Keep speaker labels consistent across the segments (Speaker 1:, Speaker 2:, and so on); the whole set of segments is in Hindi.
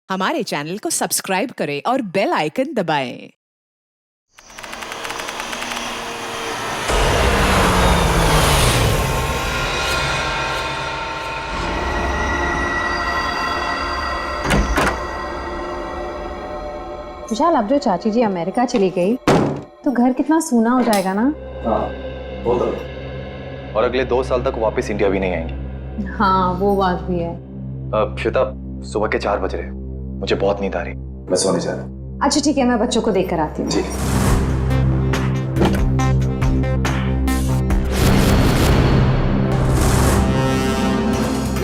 Speaker 1: हमारे चैनल को सब्सक्राइब करें और बेल आइकन दबाएं।
Speaker 2: विशाल, अब जो चाची जी अमेरिका चली गई तो घर कितना सूना हो जाएगा ना।
Speaker 3: हाँ, वो तो। और अगले 2 साल तक वापस इंडिया भी नहीं आएंगे।
Speaker 2: हाँ, वो बात भी है।
Speaker 3: श्वेता, सुबह के 4 बज रहे, मुझे बहुत नींद आ रही, मैं सोने जा रहा हूँ।
Speaker 2: अच्छा ठीक है, मैं बच्चों को देख कर आती हूँ।
Speaker 3: जी।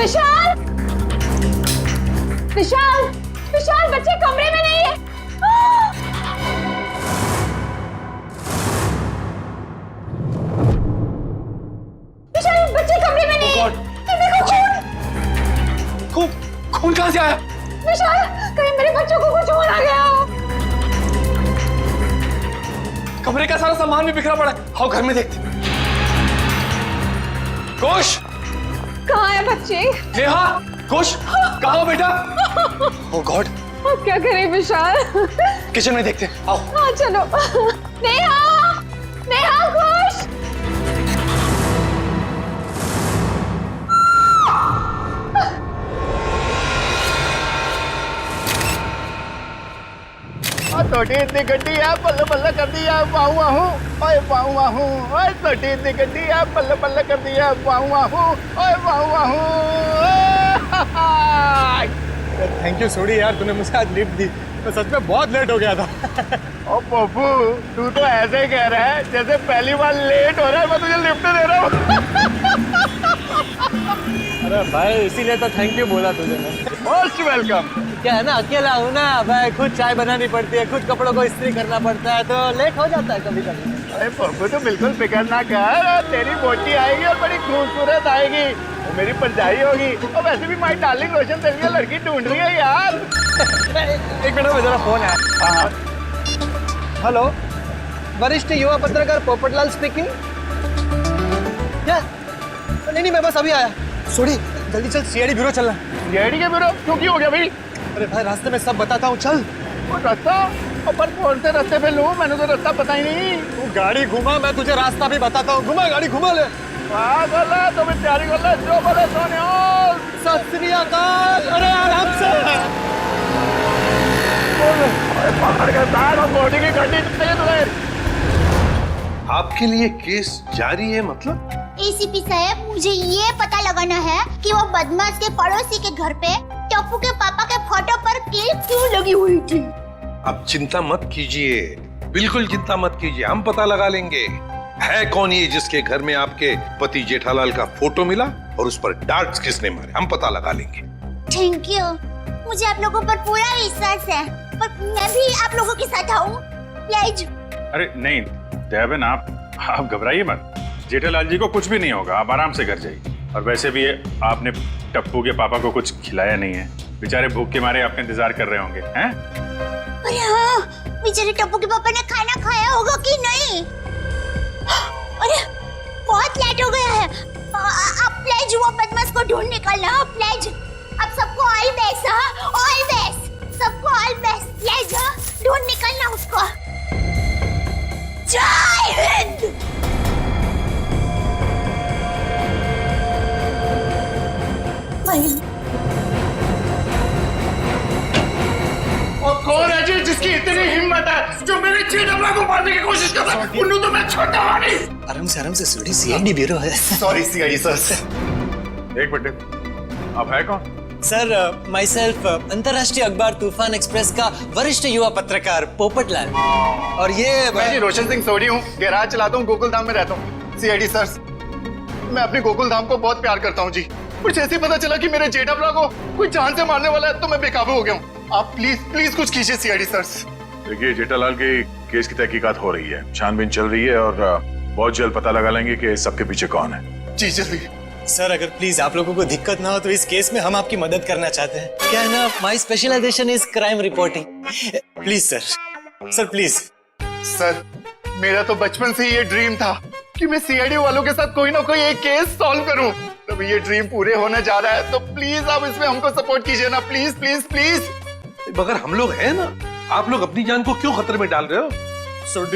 Speaker 2: विशाल, विशाल, विशाल, बच्चे कमरे में नहीं है। विशाल, बच्चे कमरे में नहीं है।
Speaker 3: खून खून कहाँ से आया?
Speaker 2: विशाल, कहीं मेरे बच्चों को कुछ हो ना गया हो।
Speaker 3: कमरे का सारा सामान भी बिखरा पड़ा है। आओ घर में देखते। कुश,
Speaker 2: कहाँ है बच्चे?
Speaker 3: नेहा, कुश, कहाँ हो बेटा? ओह गॉड,
Speaker 2: अब क्या करें विशाल?
Speaker 3: किचन में देखते। आओ।
Speaker 2: हाँ चलो। नेहा, नेहा, खुश।
Speaker 4: तोटी इतनी गड्डी है, बल्ले बल्ले कर दिया, वाहू वाहू, ओए वाहू वाहू, ओए तोटी इतनी गड्डी है, बल्ले बल्ले कर दिया, वाहू वाहू, ओए वाहू वाहू।
Speaker 5: थैंक यू सोडी यार, तूने मुझे आज लिफ्ट दी। मैं सच में बहुत लेट हो गया था।
Speaker 4: ओ पप्पू, तू तो ऐसे ही कह रहा है जैसे पहली बार लेट हो रहा है मैं तुझे लिफ्ट दे रहा हूँ।
Speaker 5: अरे भाई, इसीलिए तो थैंक यू बोला तुझे मैं।
Speaker 4: Most welcome.
Speaker 5: क्या है ना, अकेला हूँ ना भाई, खुद चाय बनानी पड़ती है, खुद कपड़ों को इस्त्री करना पड़ता है, तो लेट हो जाता है कभी कभी।
Speaker 4: अरे पप्पू, तो बिल्कुल फिक्र ना कर, तेरी बोटी आएगी और बड़ी खूबसूरत आएगी, वो मेरी परजाई होगी। और वैसे भी माई डार्लिंग रोशन तेरे लिए लड़की ढूंढ रही है यार।
Speaker 5: एक मिनट में जरा फोन है।
Speaker 4: हाँ।
Speaker 5: हेलो, वरिष्ठ युवा पत्रकार पोपटलाल स्पीकिंग। क्या? नहीं मैं बस अभी आया। सोडी, जल्दी चल, सीआईडी ब्यूरो चलना।
Speaker 4: सीआईडी के ब्यूरो? क्यों, की हो गया भाई?
Speaker 5: अरे भाई, रास्ते में सब बताता हूँ, चल।
Speaker 4: वो रास्ता? पर कौन से रास्ते पे लूं? मैंने तो रास्ता पता ही नहीं।
Speaker 5: तू गाड़ी घुमा, मैं तुझे रास्ता भी बताता हूँ। घुमा गाड़ी, घुमा ले।
Speaker 4: बोला तो मैं तैयारी कर ले, जो बोले सोने।
Speaker 5: सत श्री अकाल। अरे आराम से।
Speaker 4: पकड़ के बैठ और बॉडी की गड्डी चाहिए तुझे।
Speaker 6: आपके लिए केस जारी है मतलब?
Speaker 7: एसीपी साहब, मुझे ये पता लगाना है कि वो बदमाश के पड़ोसी के घर पे टप्पू के पापा के फोटो पर क्लिप क्यों लगी हुई थी।
Speaker 6: आप चिंता मत कीजिए, बिल्कुल चिंता मत कीजिए, हम पता लगा लेंगे। है कौन ये जिसके घर में आपके पति जेठालाल का फोटो मिला और उस पर डार्ट्स किसने मारे, हम पता लगा लेंगे।
Speaker 7: थैंक यू, मुझे आप लोगों पर पूरा विश्वास है, पर मैं भी आप लोगों के साथ आऊँ प्लीज।
Speaker 8: अरे नहीं दयाबेन, आप घबराइए मत, जेठालाल जी को कुछ भी नहीं होगा, आप आराम से घर जाइए। और वैसे भी आपने टप्पू के पापा को कुछ खिलाया नहीं है, बेचारे भूख के मारे आपका इंतजार कर रहे होंगे, हैं?
Speaker 7: अरे हाँ, बेचारे टप्पू के पापा ने खाना खाया होगा कि नहीं? अरे बहुत लेट हो गया है, आप प्लीज वो बदमाश को ढूंढ निकालना, प्लीज। आप सबको ऑल बेस्ट, हाँ ऑल बेस्ट, सबको ऑल बेस्ट, प्लीज ढूंढ निकालना उसको। जय हिंद।
Speaker 4: और कौन है जी जिसकी इतनी हिम्मत है जो मेरे जेठमला को मारने की कोशिश करता है? उन्हें तो मैं छोड़ता नहीं।
Speaker 5: आराम से सोडी, सीआईडी ब्यूरो है।
Speaker 4: Sorry CID sir.
Speaker 8: एक मिनट, आप है कौन?
Speaker 9: सर, माई सेल्फ अंतर्राष्ट्रीय अखबार तूफान एक्सप्रेस का वरिष्ठ युवा पत्रकार पोपटलाल। और ये
Speaker 4: मैं जी रोशन सिंह सोडी हूँ, गैराज चलाता हूँ, गोकुलधाम में रहता हूँ। सीआईडी सर, मैं अपने गोकुलधाम को बहुत प्यार करता हूँ जी। कुछ ऐसे पता चला कि मेरे जेठामला को कोई जान से मारने वाला है, तो मैं बेकाबू हो गया हूँ। आप प्लीज कुछ कीजिए सीआईडी सर।
Speaker 8: देखिए, जेठालाल के केस की तहकीकात हो रही है, छानबीन चल रही है और बहुत जल्द पता लगा लेंगे कि सबके पीछे कौन है।
Speaker 4: जी जल्दी।
Speaker 9: सर, अगर प्लीज आप लोगों को दिक्कत ना हो तो इस केस में हम आपकी मदद करना चाहते हैं। क्या है ना, my specialization is crime reporting. Please sir please.
Speaker 4: Sir, मेरा तो बचपन से ये ड्रीम था कि मैं सीआईडी वालों के साथ कोई ना कोई एक केस सॉल्व करूं। तो ये ड्रीम पूरे होने जा रहा है, तो प्लीज आप इसमें हमको सपोर्ट कीजिए ना, प्लीज प्लीज प्लीज।
Speaker 6: मगर हम लोग हैं ना, आप लोग अपनी जान को क्यों खतरे में डाल रहे हो?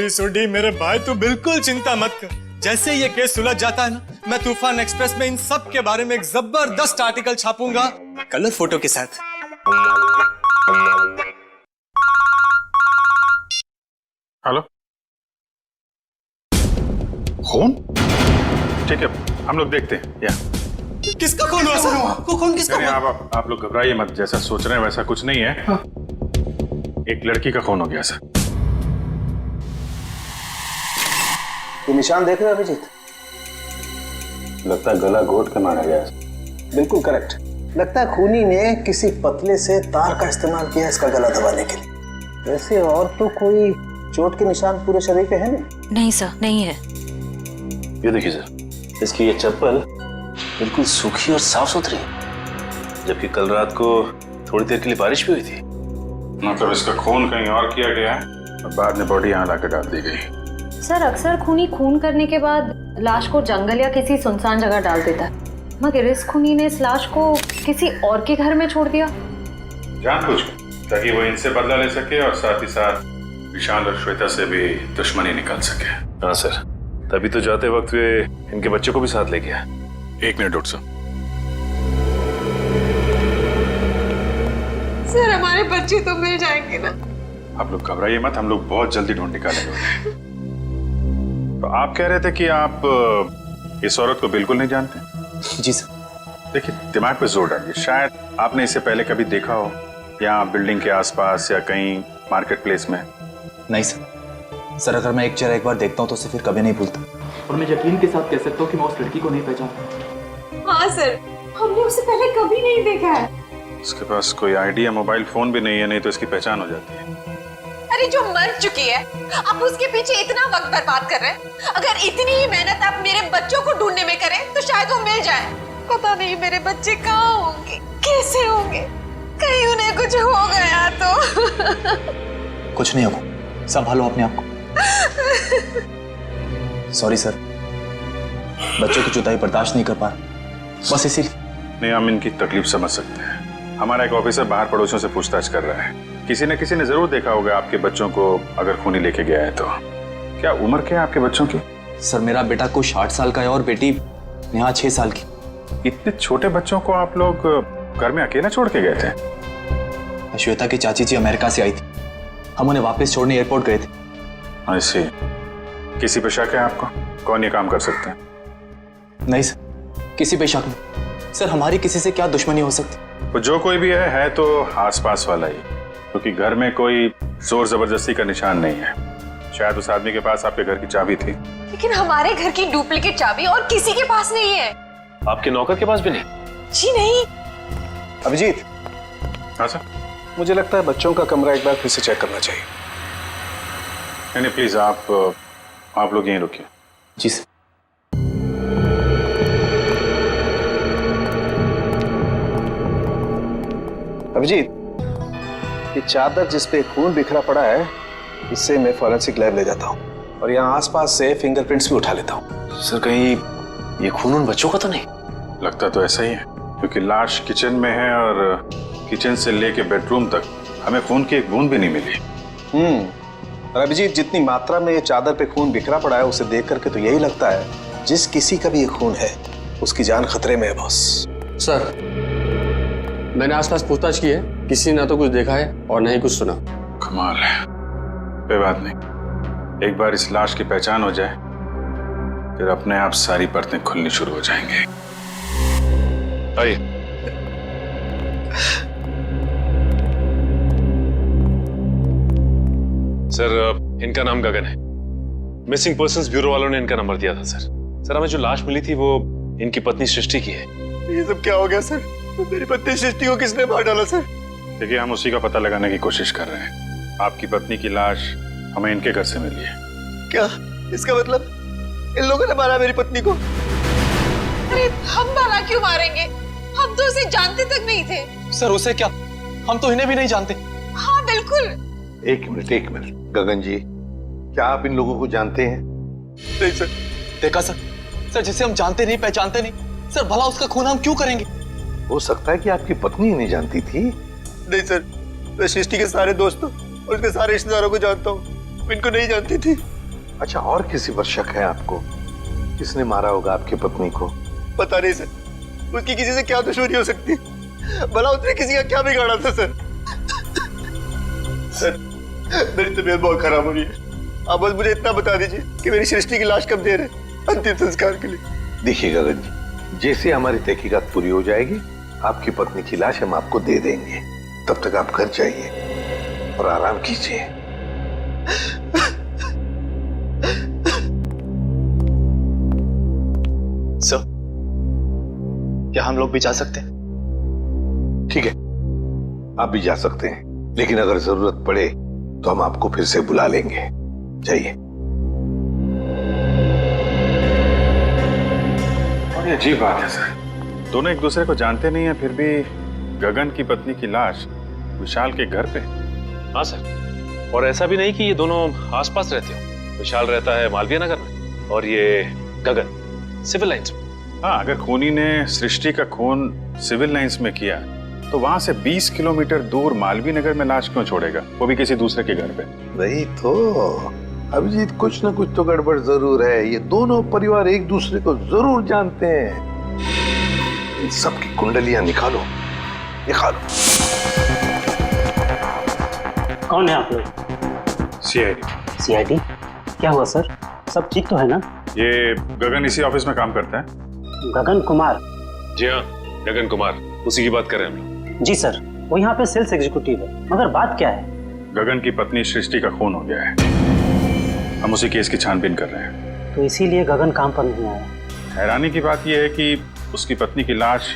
Speaker 9: सुडी मेरे भाई, तू बिल्कुल चिंता मत कर। जैसे ये केस सुलझ जाता है ना, मैं तूफान एक्सप्रेस में इन सब के बारे में एक जबरदस्त आर्टिकल छापूंगा, कलर फोटो के साथ।
Speaker 8: हेलो, खून? ठीक है, हम लोग देखते हैं। या
Speaker 9: किसका खून हुआ सर? खून किसका
Speaker 8: नहीं,
Speaker 9: हुआ?
Speaker 8: आप लोग घबराइए मत, जैसा सोच रहे हैं वैसा कुछ नहीं है। एक लड़की का खून हो गया सर।
Speaker 10: ये निशान देख रहे हो अभिजीत? लगता है गला घोट के मारा गया। बिल्कुल करेक्ट। लगता है खूनी ने किसी पतले से तार का इस्तेमाल किया इसका गला दबाने के लिए। वैसे और तो कोई चोट के निशान पूरे शरीर पे है नहीं?
Speaker 11: नहीं सर, नहीं है।
Speaker 10: ये देखिए सर, इसकी ये चप्पल बिल्कुल सूखी और साफ सुथरी है, जबकि कल रात को थोड़ी देर के लिए बारिश भी हुई थी।
Speaker 8: मतलब इसका खून कहीं और किया गया है और बाद में बॉडी यहाँ लाकर डाल दी गई।
Speaker 2: सर अक्सर खूनी खून करने के बाद लाश को जंगल या किसी सुनसान जगह डाल देता है, मगर इस खूनी ने इस लाश को किसी और के घर में छोड़ दिया।
Speaker 8: जानबूझकर, ताकि वो इनसे बदला ले सके और साथ ही साथ विशाल और श्वेता से भी दुश्मनी निकाल सके।
Speaker 10: हाँ सर, तभी तो जाते वक्त वे इनके बच्चे को भी साथ ले गया।
Speaker 8: 1 मिनट डॉक्टर साहब।
Speaker 11: सर हमारे बच्चे तो मिल जाएंगे ना?
Speaker 8: आप लोग घबराइए मत, हम लोग बहुत जल्दी ढूंढ निकालेंगे। तो आप कह रहे थे कि आप इस औरत को बिल्कुल नहीं जानते?
Speaker 3: जी सर।
Speaker 8: देखिए, दिमाग पे जोर डालिए। शायद आपने इसे पहले कभी देखा हो, या बिल्डिंग के आसपास या कहीं मार्केट प्लेस में।
Speaker 3: नहीं सर। सर अगर मैं एक चेहरा एक बार देखता हूँ तो उसे फिर कभी नहीं भूलता।
Speaker 12: और मैं यकीन के साथ कह सकता हूँ कि मैं उस लड़की को नहीं पहचानता।
Speaker 11: हाँ सर, हमने उसे पहले कभी नहीं देखा है।
Speaker 8: इसके पास कोई आईडी या मोबाइल फोन भी नहीं है, नहीं तो इसकी पहचान हो जाती है।
Speaker 11: अरे जो मर चुकी है, आप उसके पीछे इतना वक्त बर्बाद कर रहे हैं। अगर इतनी ही मेहनत आप मेरे बच्चों को ढूंढने में करें तो शायद वो मिल जाए। पता नहीं मेरे बच्चे कहाँ होंगे, कैसे होंगे, कहीं उन्हें कुछ हो गया तो।
Speaker 3: कुछ नहीं होगा, संभालो अपने आप को। सॉरी सर, बच्चों की जुदाई बर्दाश्त नहीं कर पा रहा, बस इसीलिए।
Speaker 8: नहीं, हम इनकी तकलीफ समझ सकते हैं। हमारा एक ऑफिसर बाहर पड़ोसियों से पूछताछ कर रहा है। किसी न किसी ने जरूर देखा होगा आपके बच्चों को, अगर खूनी लेके गया है तो। क्या उम्र क्या है आपके बच्चों की?
Speaker 3: सर मेरा बेटा कुछ 60 साल का है और बेटी नेहा 6 साल की।
Speaker 8: इतने छोटे बच्चों को आप लोग घर में अकेला छोड़ के गए थे?
Speaker 3: श्वेता की चाची जी अमेरिका से आई थी, हम उन्हें वापस छोड़ने एयरपोर्ट गए थे।
Speaker 8: ऐसे किसी पे शक है आपको? कौन ये काम कर सकते हैं?
Speaker 3: नहीं सर, किसी पे शक नहीं। सर हमारी किसी से क्या दुश्मनी हो सकती?
Speaker 8: वो जो कोई भी है तो आसपास वाला ही, क्योंकि घर में कोई जोर जबरदस्ती का निशान नहीं है। शायद उस आदमी के पास आपके घर की चाबी थी।
Speaker 11: लेकिन हमारे घर की डुप्लीकेट चाबी और किसी के पास नहीं है।
Speaker 10: आपके नौकर के पास भी नहीं?
Speaker 11: जी नहीं।
Speaker 10: अभिजीत।
Speaker 8: हाँ सर।
Speaker 10: मुझे लगता है बच्चों का कमरा एक बार फिर से चेक करना चाहिए।
Speaker 8: नहीं प्लीज, आप लोग यहीं रुकिए।
Speaker 3: जी सर।
Speaker 10: अभिजीत, ये चादर जिस पे खून बिखरा पड़ा है, इससे मैं फॉरेंसिक लैब ले जाता हूँ और यहाँ आसपास से फिंगरप्रिंट्स भी उठा लेता हूँ। सर कहीं ये खून उन बच्चों का तो नहीं?
Speaker 8: लगता तो ऐसा ही है, क्योंकि लाश किचन में है और किचन से लेके बेडरूम तक हमें खून की एक बूंद भी नहीं मिली।
Speaker 10: और अभिजीत, जितनी मात्रा में ये चादर पे खून बिखरा पड़ा है उसे देख करके तो यही लगता है जिस किसी का भी ये खून है उसकी जान खतरे में है बॉस।
Speaker 13: सर मैंने आसपास पूछताछ की है, किसी ने ना तो कुछ देखा है और ना ही कुछ सुना।
Speaker 8: कमाल है। कोई बात नहीं, एक बार इस लाश की पहचान हो जाए फिर अपने आप सारी परतें खुलनी शुरू हो जाएंगे। आइए।
Speaker 14: सर इनका नाम गगन है। मिसिंग पर्संस ब्यूरो वालों ने इनका नंबर दिया था सर। सर हमें जो लाश मिली थी वो इनकी पत्नी सृष्टि की है।
Speaker 4: ये सब क्या हो गया सर? मेरी पत्नी सृष्टि को किसने मार डाला सर?
Speaker 8: देखिए, हम उसी का पता लगाने की कोशिश कर रहे हैं। आपकी पत्नी की लाश हमें इनके घर से मिली है।
Speaker 4: क्या इसका मतलब इन लोगों ने मारा मेरी पत्नी को?
Speaker 11: अरे हम भला क्यों मारेंगे? हम तो उसे जानते तक नहीं थे।
Speaker 3: सर उसे क्या? हम तो इन्हें भी नहीं जानते।
Speaker 11: हाँ बिल्कुल।
Speaker 6: एक मिनट गगन जी, क्या आप इन लोगों को जानते हैं?
Speaker 4: नहीं सर।
Speaker 3: देखा सर जिसे हम जानते नहीं पहचानते नहीं, सर भला उसका खून हम क्यों करेंगे?
Speaker 6: हो सकता है कि आपकी पत्नी ही नहीं जानती थी।
Speaker 4: नहीं सर, मैं सृष्टि के सारे दोस्तों और उसके सारे रिश्तेदारों को जानता हूँ, इनको नहीं जानती थी।
Speaker 6: अच्छा, और किसी पर शक है आपको? किसने मारा होगा आपकी पत्नी को?
Speaker 4: पता नहीं सर, उसकी किसी से क्या दुश्मनी हो सकती है? भला उसने किसी का क्या बिगाड़ा था सर? सर, मेरी तबीयत बहुत खराब हो रही है, आप बस मुझे इतना बता दीजिए कि मेरी सृष्टि की लाश कब दे रहे अंतिम संस्कार के लिए।
Speaker 6: देखिए गगन जी, जैसे हमारी तहकीकात पूरी हो जाएगी आपकी पत्नी की लाश हम आपको दे देंगे। तब तक आप घर जाइए और आराम कीजिए।
Speaker 3: सर, क्या हम लोग भी जा सकते हैं?
Speaker 6: ठीक है, आप भी जा सकते हैं, लेकिन अगर जरूरत पड़े तो हम आपको फिर से बुला लेंगे। जाइए।
Speaker 8: और ये अजीब बात है सर, दोनों एक दूसरे को जानते नहीं है, फिर भी गगन की पत्नी की लाश विशाल के घर पे।
Speaker 14: हाँ सर, और ऐसा भी नहीं कि ये दोनों आसपास रहते हो। विशाल रहता है मालवीय नगर में और ये गगन सिविल लाइंस में।
Speaker 8: हाँ, अगर खूनी ने सृष्टि का खून सिविल लाइंस में किया तो वहां से 20 किलोमीटर दूर मालवीय नगर में लाश क्यों छोड़ेगा, वो भी किसी दूसरे के घर पे?
Speaker 6: वही तो अभिजीत, कुछ ना कुछ तो गड़बड़ जरूर है। ये दोनों परिवार एक दूसरे को जरूर जानते हैं। इन सबकी कुंडलियां निकालो, निकालो।
Speaker 5: कौन है आप लोग?
Speaker 8: सीआईडी।
Speaker 5: सीआईडी? क्या हुआ सर? सब ठीक तो है ना?
Speaker 8: ये गगन इसी ऑफिस में काम करता है।
Speaker 5: गगन कुमार?
Speaker 14: जी हाँ, गगन कुमार, उसी की बात कर रहे हैं हम लोग।
Speaker 5: जी सर, वो यहाँ पे सेल्स एग्जीक्यूटिव है। मगर बात क्या है?
Speaker 8: गगन की पत्नी सृष्टि का खून हो गया है, हम उसी केस की छानबीन कर रहे हैं।
Speaker 5: तो इसीलिए गगन काम पर नहीं आया।
Speaker 8: हैरानी की बात यह है कि उसकी पत्नी की लाश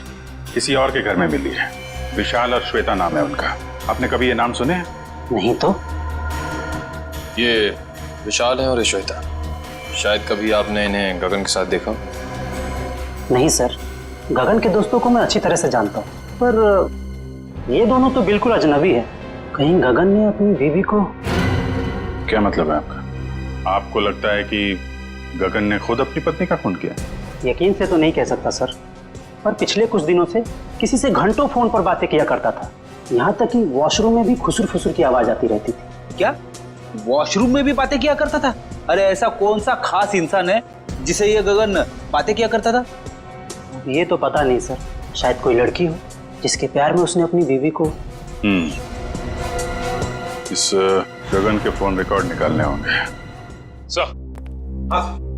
Speaker 8: किसी और के घर में मिली है। विशाल और श्वेता नाम है उनका। आपने कभी ये नाम सुने हैं?
Speaker 5: नहीं तो।
Speaker 13: ये विशाल है और श्वेता। शायद कभी आपने इन्हें गगन के साथ देखा?
Speaker 5: नहीं सर, गगन के दोस्तों को मैं अच्छी तरह से जानता हूँ, पर ये दोनों तो बिल्कुल अजनबी है। कहीं गगन ने अपनी बीवी को...
Speaker 8: क्या मतलब है आपका? आपको लगता है कि गगन ने खुद अपनी पत्नी का खून किया?
Speaker 5: यकीन से तो नहीं कह सकता सर, पर पिछले कुछ दिनों से किसी से घंटों फोन पर बातें किया करता था। यहाँ तक कि वॉशरूम में भी खुसुर फुसुर की आवाज आती रहती थी।
Speaker 15: क्या वॉशरूम में भी बातें किया करता था? अरे ऐसा कौन सा खास इंसान है जिसे ये गगन बातें किया करता था?
Speaker 5: ये तो पता नहीं सर, शायद कोई लड़की हो जिसके प्यार में उसने अपनी बीवी को...
Speaker 8: इस गगन के फोन रिकॉर्ड निकालने होंगे।
Speaker 14: सर,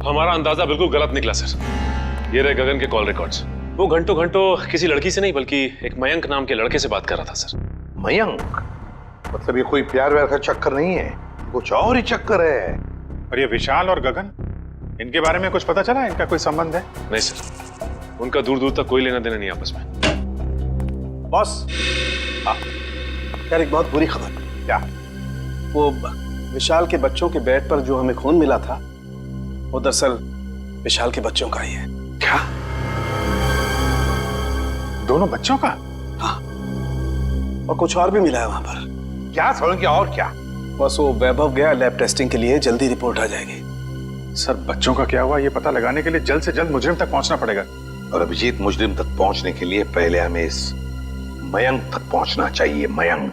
Speaker 14: हमारा अंदाजा बिल्कुल गलत निकला सर। ये रहे गगन के कॉल रिकॉर्ड्स। वो घंटों घंटों किसी लड़की से नहीं बल्कि एक मयंक नाम के लड़के से बात कर रहा था सर।
Speaker 6: मयंक? मतलब ये कोई प्यार व्यार का चक्कर नहीं है, कुछ और ही चक्कर है।
Speaker 8: और ये विशाल और गगन, इनके बारे में कुछ पता चला? इनका कोई संबंध है?
Speaker 14: नहीं सर, उनका दूर दूर तक कोई लेना देना नहीं आपस में।
Speaker 10: बॉस, यार एक बहुत बुरी खबर।
Speaker 6: क्या?
Speaker 10: वो विशाल के बच्चों के बेड पर जो हमें खून मिला था वो दरअसल विशाल के बच्चों का ही है।
Speaker 8: क्या? दोनों बच्चों का?
Speaker 10: हाँ, और कुछ और भी मिला है वहां पर।
Speaker 6: क्या समझ? और क्या?
Speaker 10: बस वो वैभव गया लैब टेस्टिंग के लिए, जल्दी रिपोर्ट आ जाएगी।
Speaker 8: सर, बच्चों का क्या हुआ ये पता लगाने के लिए जल्द से जल्द मुजरिम तक पहुंचना पड़ेगा।
Speaker 6: और अभिजीत, मुजरिम तक पहुंचने के लिए पहले हमें इस मयंक तक पहुंचना चाहिए। मयंक।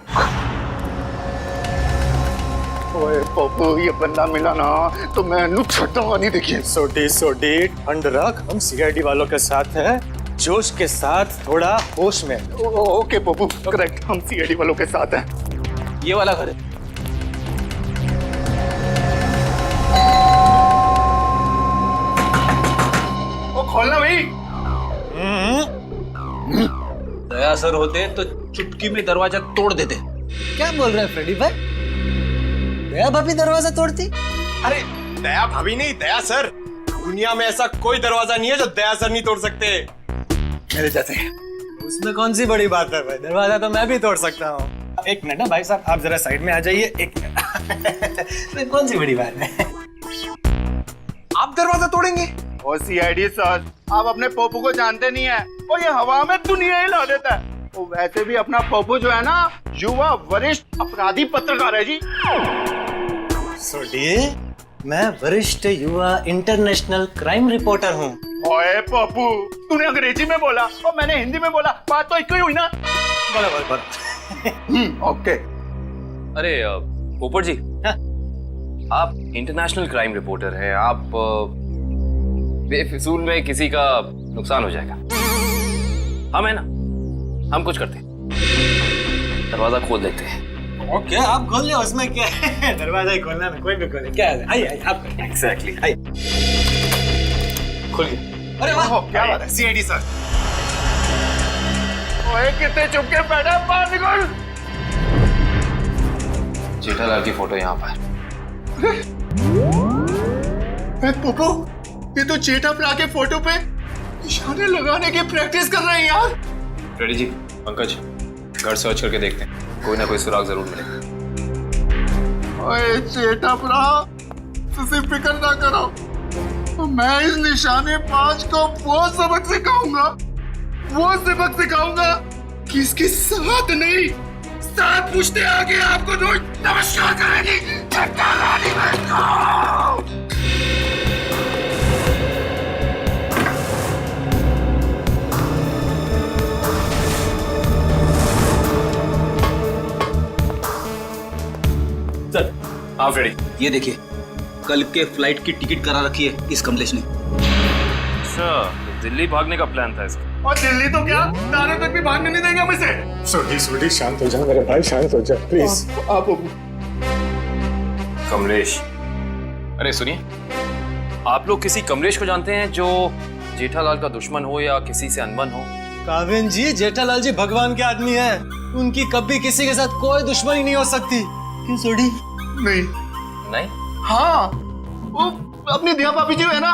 Speaker 4: ओए पप्पू, ये बंदा मिला ना तो मैं छुट्टा नहीं। देखिए
Speaker 9: सोडी ठंड रख, हम सीआईडी वालों के साथ हैं, जोश के साथ, थोड़ा होश में।
Speaker 4: ओके पप्पू, करेक्ट, हम सीआईडी वालों के साथ हैं।
Speaker 15: ये वाला घर है।
Speaker 4: ओ खोलना भाई।
Speaker 15: दया सर होते तो चुटकी में दरवाजा तोड़ देते।
Speaker 5: क्या बोल रहे हैं फ्रेडी भाई? दया भाभी दरवाजा तोड़ती?
Speaker 9: अरे दया भाभी नहीं, दया सर। दुनिया में ऐसा कोई दरवाजा नहीं है जो दया सर नहीं तोड़ सकते। मेरे जैसे।
Speaker 5: उसमें कौन सी बड़ी बात है भाई, दरवाजा तो मैं भी तोड़ सकता हूँ।
Speaker 9: एक मिनट ना भाई साहब, आप जरा साइड में आ जाइए। एक मिनट।
Speaker 5: कौन सी बड़ी बात है?
Speaker 9: आप दरवाजा तोड़ेंगे?
Speaker 4: ओ सीआईडी सर, आप अपने पप्पू को जानते नहीं है, और ये हवा में दुनिया हिला देता है। वो वैसे भी अपना पप्पू जो है ना, युवा वरिष्ठ अपराधी पत्रकार है जी।
Speaker 5: सोडी, मैं वरिष्ठ युवा इंटरनेशनल क्राइम रिपोर्टर हूँ।
Speaker 4: ओए पप्पू, तूने अंग्रेजी में बोला और मैंने हिंदी में बोला, बात तो एक ही हुई ना।
Speaker 5: बराबर।
Speaker 4: ओके,
Speaker 13: अरे पोपट जी, आप इंटरनेशनल क्राइम रिपोर्टर हैं। आप बेफिजूल में किसी का नुकसान हो जाएगा। हम है ना, हम कुछ करते हैं, दरवाजा खोल देते हैं।
Speaker 9: ओके, आप खोल ले, उसमें क्या है? दरवाजा ही खोलना है, कोई भी खोले। क्या है? आइए आप।
Speaker 13: एग्जैक्टली।
Speaker 9: खोलिए। अरे वाह, क्या बात है, सीआईडी सर।
Speaker 4: ओए कितने चुपके बैठा, बाहर निकल।
Speaker 13: जेठालाल की फोटो यहाँ पर।
Speaker 4: पोपो, ये तो जेठा प्रा के फोटो पे निशाने लगाने की प्रैक्टिस कर रहे हैं यार।
Speaker 13: रेडी जी, पंकज घर सर्च करके देखते हैं, कोई ना कोई सुराग जरूर मिलेगा।
Speaker 4: ओए जेठा प्रा, तुझे फिक्र ना करो, तो मैं इस निशाने पांच को वो सबक सिखाऊंगा कि इसके साथ नहीं, साथ पूछते आगे आपको रोज नमस्कार करेगी।
Speaker 15: सर
Speaker 13: आप रेडी?
Speaker 15: ये देखिए, कल के फ्लाइट की टिकट करा रखी है इस कमलेश ने।
Speaker 13: अच्छा, दिल्ली भागने का प्लान था इसका।
Speaker 4: और दिल्ली तो क्या, तारे तक भी भागने नहीं देंगे हम इसे।
Speaker 9: सोडी शांत हो जा मेरे भाई, शांत हो जा प्लीज।
Speaker 4: आप
Speaker 13: कमलेश, अरे सुनिए, आप लोग किसी कमलेश को जानते हैं जो जेठालाल का दुश्मन हो या किसी से अनबन हो?
Speaker 9: काविन जी, जेठालाल जी भगवान के आदमी हैं, उनकी कभी किसी के साथ कोई दुश्मनी नहीं हो सकती। क्यों सोडी?
Speaker 13: नहीं?
Speaker 4: हाँ, वो अपनी दिया भाभी जी है ना,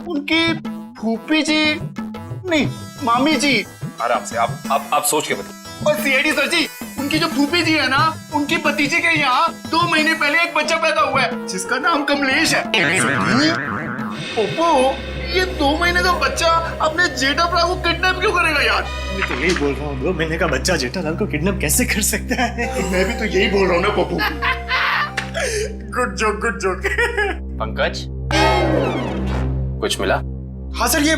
Speaker 4: उनकी फूफी जी नहीं, मामी जी।
Speaker 13: आराम से, आप सोच के बताइए।
Speaker 4: और सीआईडी सर जी, उनकी जो फूफी जी है ना, उनकी भतीजे के यहाँ 2 महीने पहले एक बच्चा पैदा हुआ है जिसका नाम कमलेश है। पोपो, ये 2 महीने का बच्चा अपने जेठा प्रा को किडनैप क्यों करेगा यार?
Speaker 9: मैं तो यही बोल रहा हूँ, 2 महीने का बच्चा जेठालाल को किडनैप कैसे कर सकता है?
Speaker 4: मैं भी तो यही बोल रहा हूँ ना पोपो। Good joke.
Speaker 13: पंकज, कुछ मिला?
Speaker 5: हाँ सर, ये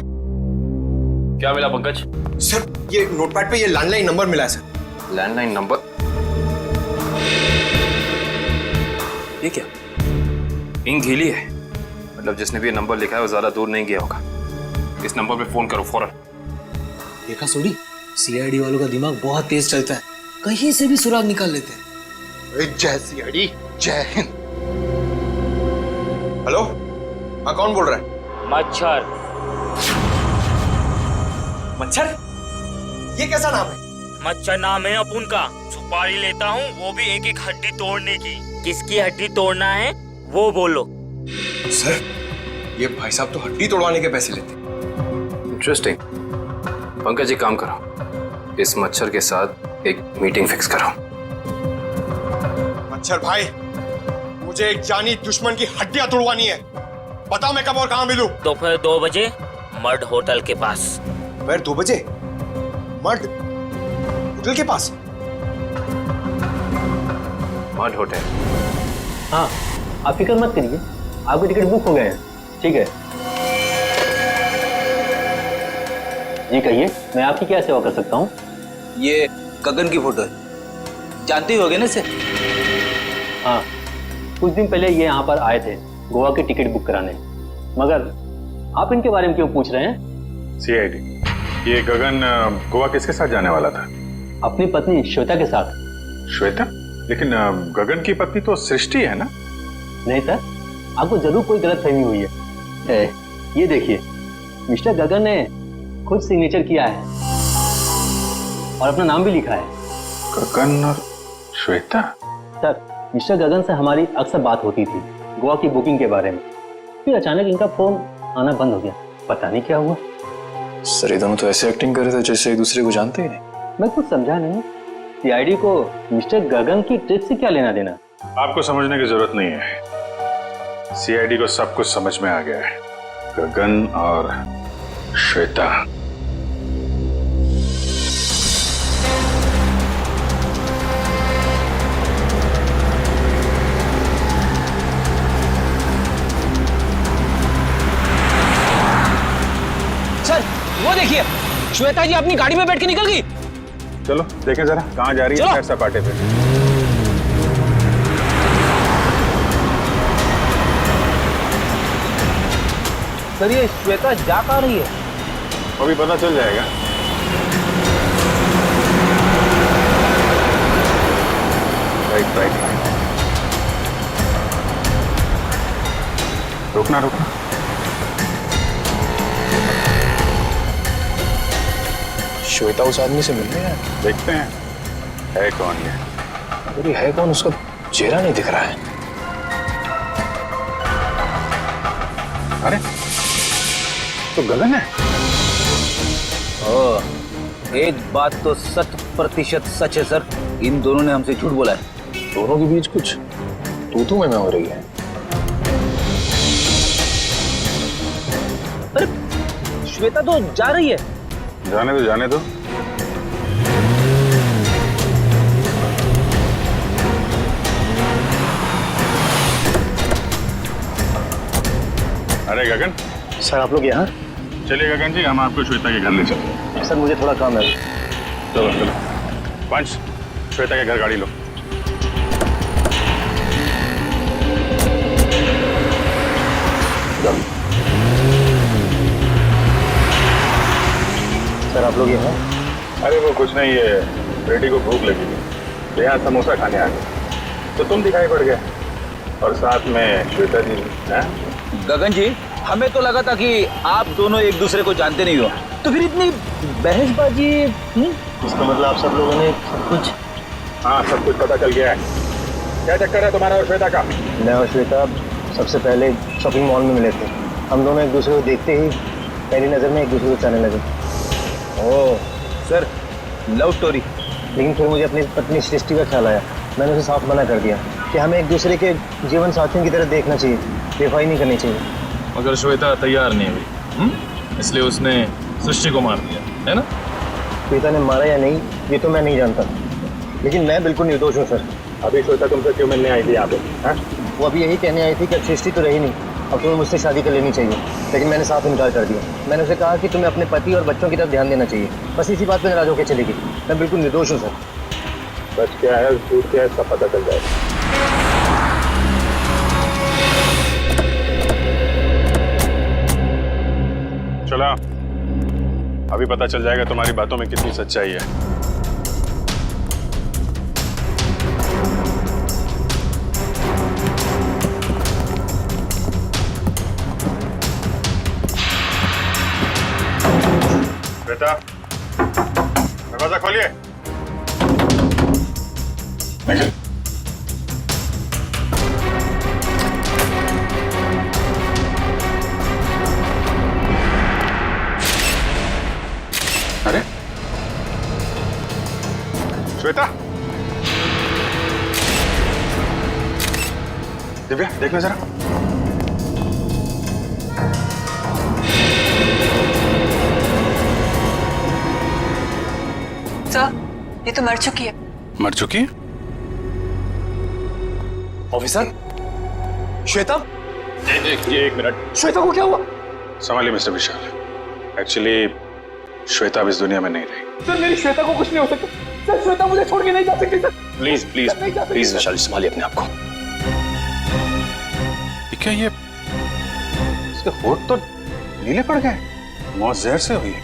Speaker 13: क्या मिला पंकज?
Speaker 5: सर, ये नोटपैड पे ये लैंडलाइन नंबर मिला है सर।
Speaker 13: Landline number? ये क्या, इंक गीली है, मतलब जिसने भी ये नंबर लिखा है वो ज्यादा दूर नहीं गया होगा। इस नंबर पे फोन करो फौरन।
Speaker 5: देखा सोडी, सीआईडी वालों का दिमाग बहुत तेज चलता है, कहीं से भी सुराग निकाल लेते हैं।
Speaker 4: जय सीआईडी, जय हिंद।
Speaker 5: हेलो, हाँ कौन बोल रहा है? मच्छर? ये कैसा नाम है?
Speaker 16: मच्छर नाम है अपुन का। सुपारी लेता हूँ, वो भी एक हड्डी तोड़ने की। किसकी हड्डी तोड़ना है वो बोलो।
Speaker 5: सर, ये भाई साहब तो हड्डी तोड़वाने के पैसे लेते।
Speaker 13: इंटरेस्टिंग। पंकज जी, काम करो, इस मच्छर के साथ एक मीटिंग फिक्स करो।
Speaker 5: मच्छर भाई, मुझे एक जानी दुश्मन की हड्डियां तोड़वानी है। बताओ मैं कब और कहां मिलूं?
Speaker 16: दोपहर 2 बजे मर्ड होटल के पास।
Speaker 5: दोपहर 2 बजे मर्ड होटल के पास?
Speaker 13: Mud hotel?
Speaker 17: हाँ, आप फिक्र मत करिए, आपके टिकट बुक हो गए हैं। ठीक है जी, कहिए मैं आपकी क्या सेवा कर सकता हूँ?
Speaker 15: ये गगन की फोटो है, जानते ही होगे ना इसे?
Speaker 17: हाँ, कुछ दिन पहले ये यहाँ पर आए थे गोवा की टिकट बुक कराने, मगर आप इनके बारे में क्यों पूछ रहे हैं?
Speaker 8: सीआईडी, ये गगन गोवा किसके साथ जाने वाला था?
Speaker 17: अपनी पत्नी श्वेता के साथ।
Speaker 8: श्वेता? लेकिन गगन की पत्नी तो सृष्टि है ना?
Speaker 17: नहीं सर, आपको जरूर कोई गलतफहमी हुई है। ये देखिए, मिस्टर गगन ने खुद सिग्नेचर किया है और अपना नाम भी लिखा है।
Speaker 8: गगन और श्वेता?
Speaker 17: सर, मिस्टर गगन से हमारी अक्सर बात होती थी गोवा की बुकिंग के बारे में, फिर अचानक इनका फोन आना बंद हो गया, पता नहीं क्या हुआ।
Speaker 13: सर, ये दोनों तो ऐसे एक्टिंग कर रहे थे जैसे एक दूसरे को जानते ही नहीं।
Speaker 17: मैं कुछ समझा नहीं, सीआईडी को मिस्टर गगन की ट्रिप से क्या लेना देना?
Speaker 8: आपको समझने की जरूरत नहीं है, सीआईडी को सब कुछ समझ में आ गया है। गगन और श्वेता।
Speaker 5: सर, वो देखिए, श्वेता जी अपनी गाड़ी में बैठ के निकल गई।
Speaker 8: चलो देखें जरा कहाँ जा रही है सपाटे पे।
Speaker 15: सर ये श्वेता जा कहाँ रही है?
Speaker 8: अभी पता चल जाएगा। राइट राइट राइट, रुकना रुकना।
Speaker 10: श्वेता उस आदमी से मिलने है।
Speaker 8: देखते हैं है कौन ये।
Speaker 10: अरे है कौन, उसका चेहरा नहीं दिख रहा है।
Speaker 8: अरे तो गगन है।
Speaker 15: ओह, एक बात तो 100% सच है सर, इन दोनों ने हमसे झूठ बोला है।
Speaker 10: दोनों के बीच कुछ तू में हो रही है।
Speaker 15: अरे श्वेता तो जा रही है।
Speaker 8: जाने दो जाने दो। अरे गगन।
Speaker 10: सर आप लोग यहाँ?
Speaker 8: चलिए गगन जी, हम आपको श्वेता के घर ले चलते।
Speaker 10: सर मुझे थोड़ा काम है।
Speaker 8: चलो चलो पंच, श्वेता के घर गाड़ी लो।
Speaker 10: सर आप लोग यहाँ?
Speaker 8: अरे वो कुछ नहीं, है बेटी को भूख लगी थी, यहाँ समोसा खाने आ गए तो तुम दिखाई पड़ गए, और साथ में श्वेता जी।
Speaker 15: गगन जी, हमें तो लगा था कि आप दोनों एक दूसरे को जानते नहीं हो, तो फिर इतनी बहसबाजी।
Speaker 10: इसका मतलब आप सब लोगों ने सब कुछ?
Speaker 8: हाँ सब कुछ पता चल गया है। क्या चक्कर है तुम्हारा और श्वेता का?
Speaker 10: मैं और श्वेता सबसे पहले शॉपिंग मॉल में मिले थे। हम दोनों एक दूसरे को देखते ही पहली नज़र में एक दूसरे को चाहने लगे।
Speaker 15: Oh sir, love story.
Speaker 10: लेकिन फिर मुझे अपनी पत्नी सृष्टि का ख्याल आया। मैंने उसे साफ मना कर दिया कि हमें एक दूसरे के जीवन साथियों की तरह देखना चाहिए, बेवफाई नहीं करनी चाहिए।
Speaker 14: मगर श्वेता तैयार नहीं हुई, इसलिए उसने सृष्टि को मार दिया, है ना?
Speaker 10: श्वेता ने मारा या नहीं ये तो मैं नहीं जानता, लेकिन मैं बिल्कुल निर्दोष हूँ सर।
Speaker 8: अभी श्वेता तुमसे क्यों मिलने आई थी यहाँ पे?
Speaker 10: वो अभी यही कहने आई थी कि अब सृष्टि तो रही नहीं, अब तुम्हें मुझसे शादी कर लेनी चाहिए। लेकिन मैंने साफ इनकार कर दिया। मैंने उसे कहा कि तुम्हें अपने पति और बच्चों की तरफ ध्यान देना चाहिए। बस इसी बात पर नाराज होकर चली गई। मैं बिल्कुल निर्दोष हूँ सर।
Speaker 8: सच क्या है झूठ क्या है सब पता चल जाएगा। चलो अभी पता चल जाएगा तुम्हारी बातों में कितनी सच्चाई है। बेटा दरवाजा खोलिए। अरे श्वेता, दिव्या देखना जरा।
Speaker 11: सर ये तो मर चुकी है।
Speaker 8: मर चुकी है?
Speaker 9: ऑफिसर, श्वेता?
Speaker 8: ये एक मिनट।
Speaker 9: श्वेता को क्या हुआ?
Speaker 8: संभालिए मिस्टर विशाल। एक्चुअली श्वेता अब इस दुनिया में नहीं रही।
Speaker 9: सर मेरी श्वेता को कुछ नहीं हो सकता। सर श्वेता मुझे छोड़ के नहीं जा सकती। सर
Speaker 8: प्लीज प्लीज
Speaker 3: प्लीज विशाल, संभालिए अपने आप को।
Speaker 8: क्या ये इसके होठ तो नीले पड़ गए, मौत जहर से हुई है।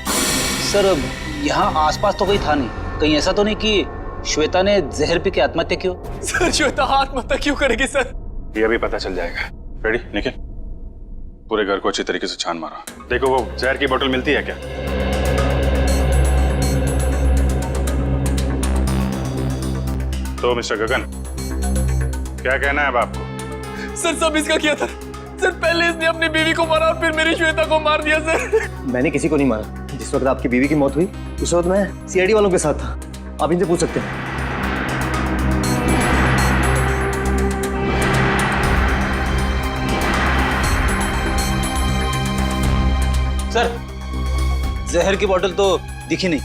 Speaker 15: सर यहाँ आसपास तो कोई था नहीं, कहीं ऐसा तो नहीं कि श्वेता ने जहर पी के आत्महत्या की हो?
Speaker 9: सर श्वेता आत्महत्या क्यों करेगी सर?
Speaker 8: ये अभी पता चल जाएगा। रेडी निखिल, पूरे घर को अच्छी तरीके से छान मारो। देखो वो जहर की बोतल मिलती है क्या? तो मिस्टर गगन क्या कहना है अब आपको?
Speaker 9: सर सब इसका किया था। सर पहले इसने अपनी बीवी को मारा, फिर मेरी श्वेता को मार दिया सर।
Speaker 10: मैंने किसी को नहीं मारा। जिस वक्त आपकी बीवी की मौत हुई उस वक्त मैं सीआईडी वालों के साथ था। आप इनसे पूछ सकते हैं।
Speaker 15: सर जहर की बोतल तो दिखी नहीं।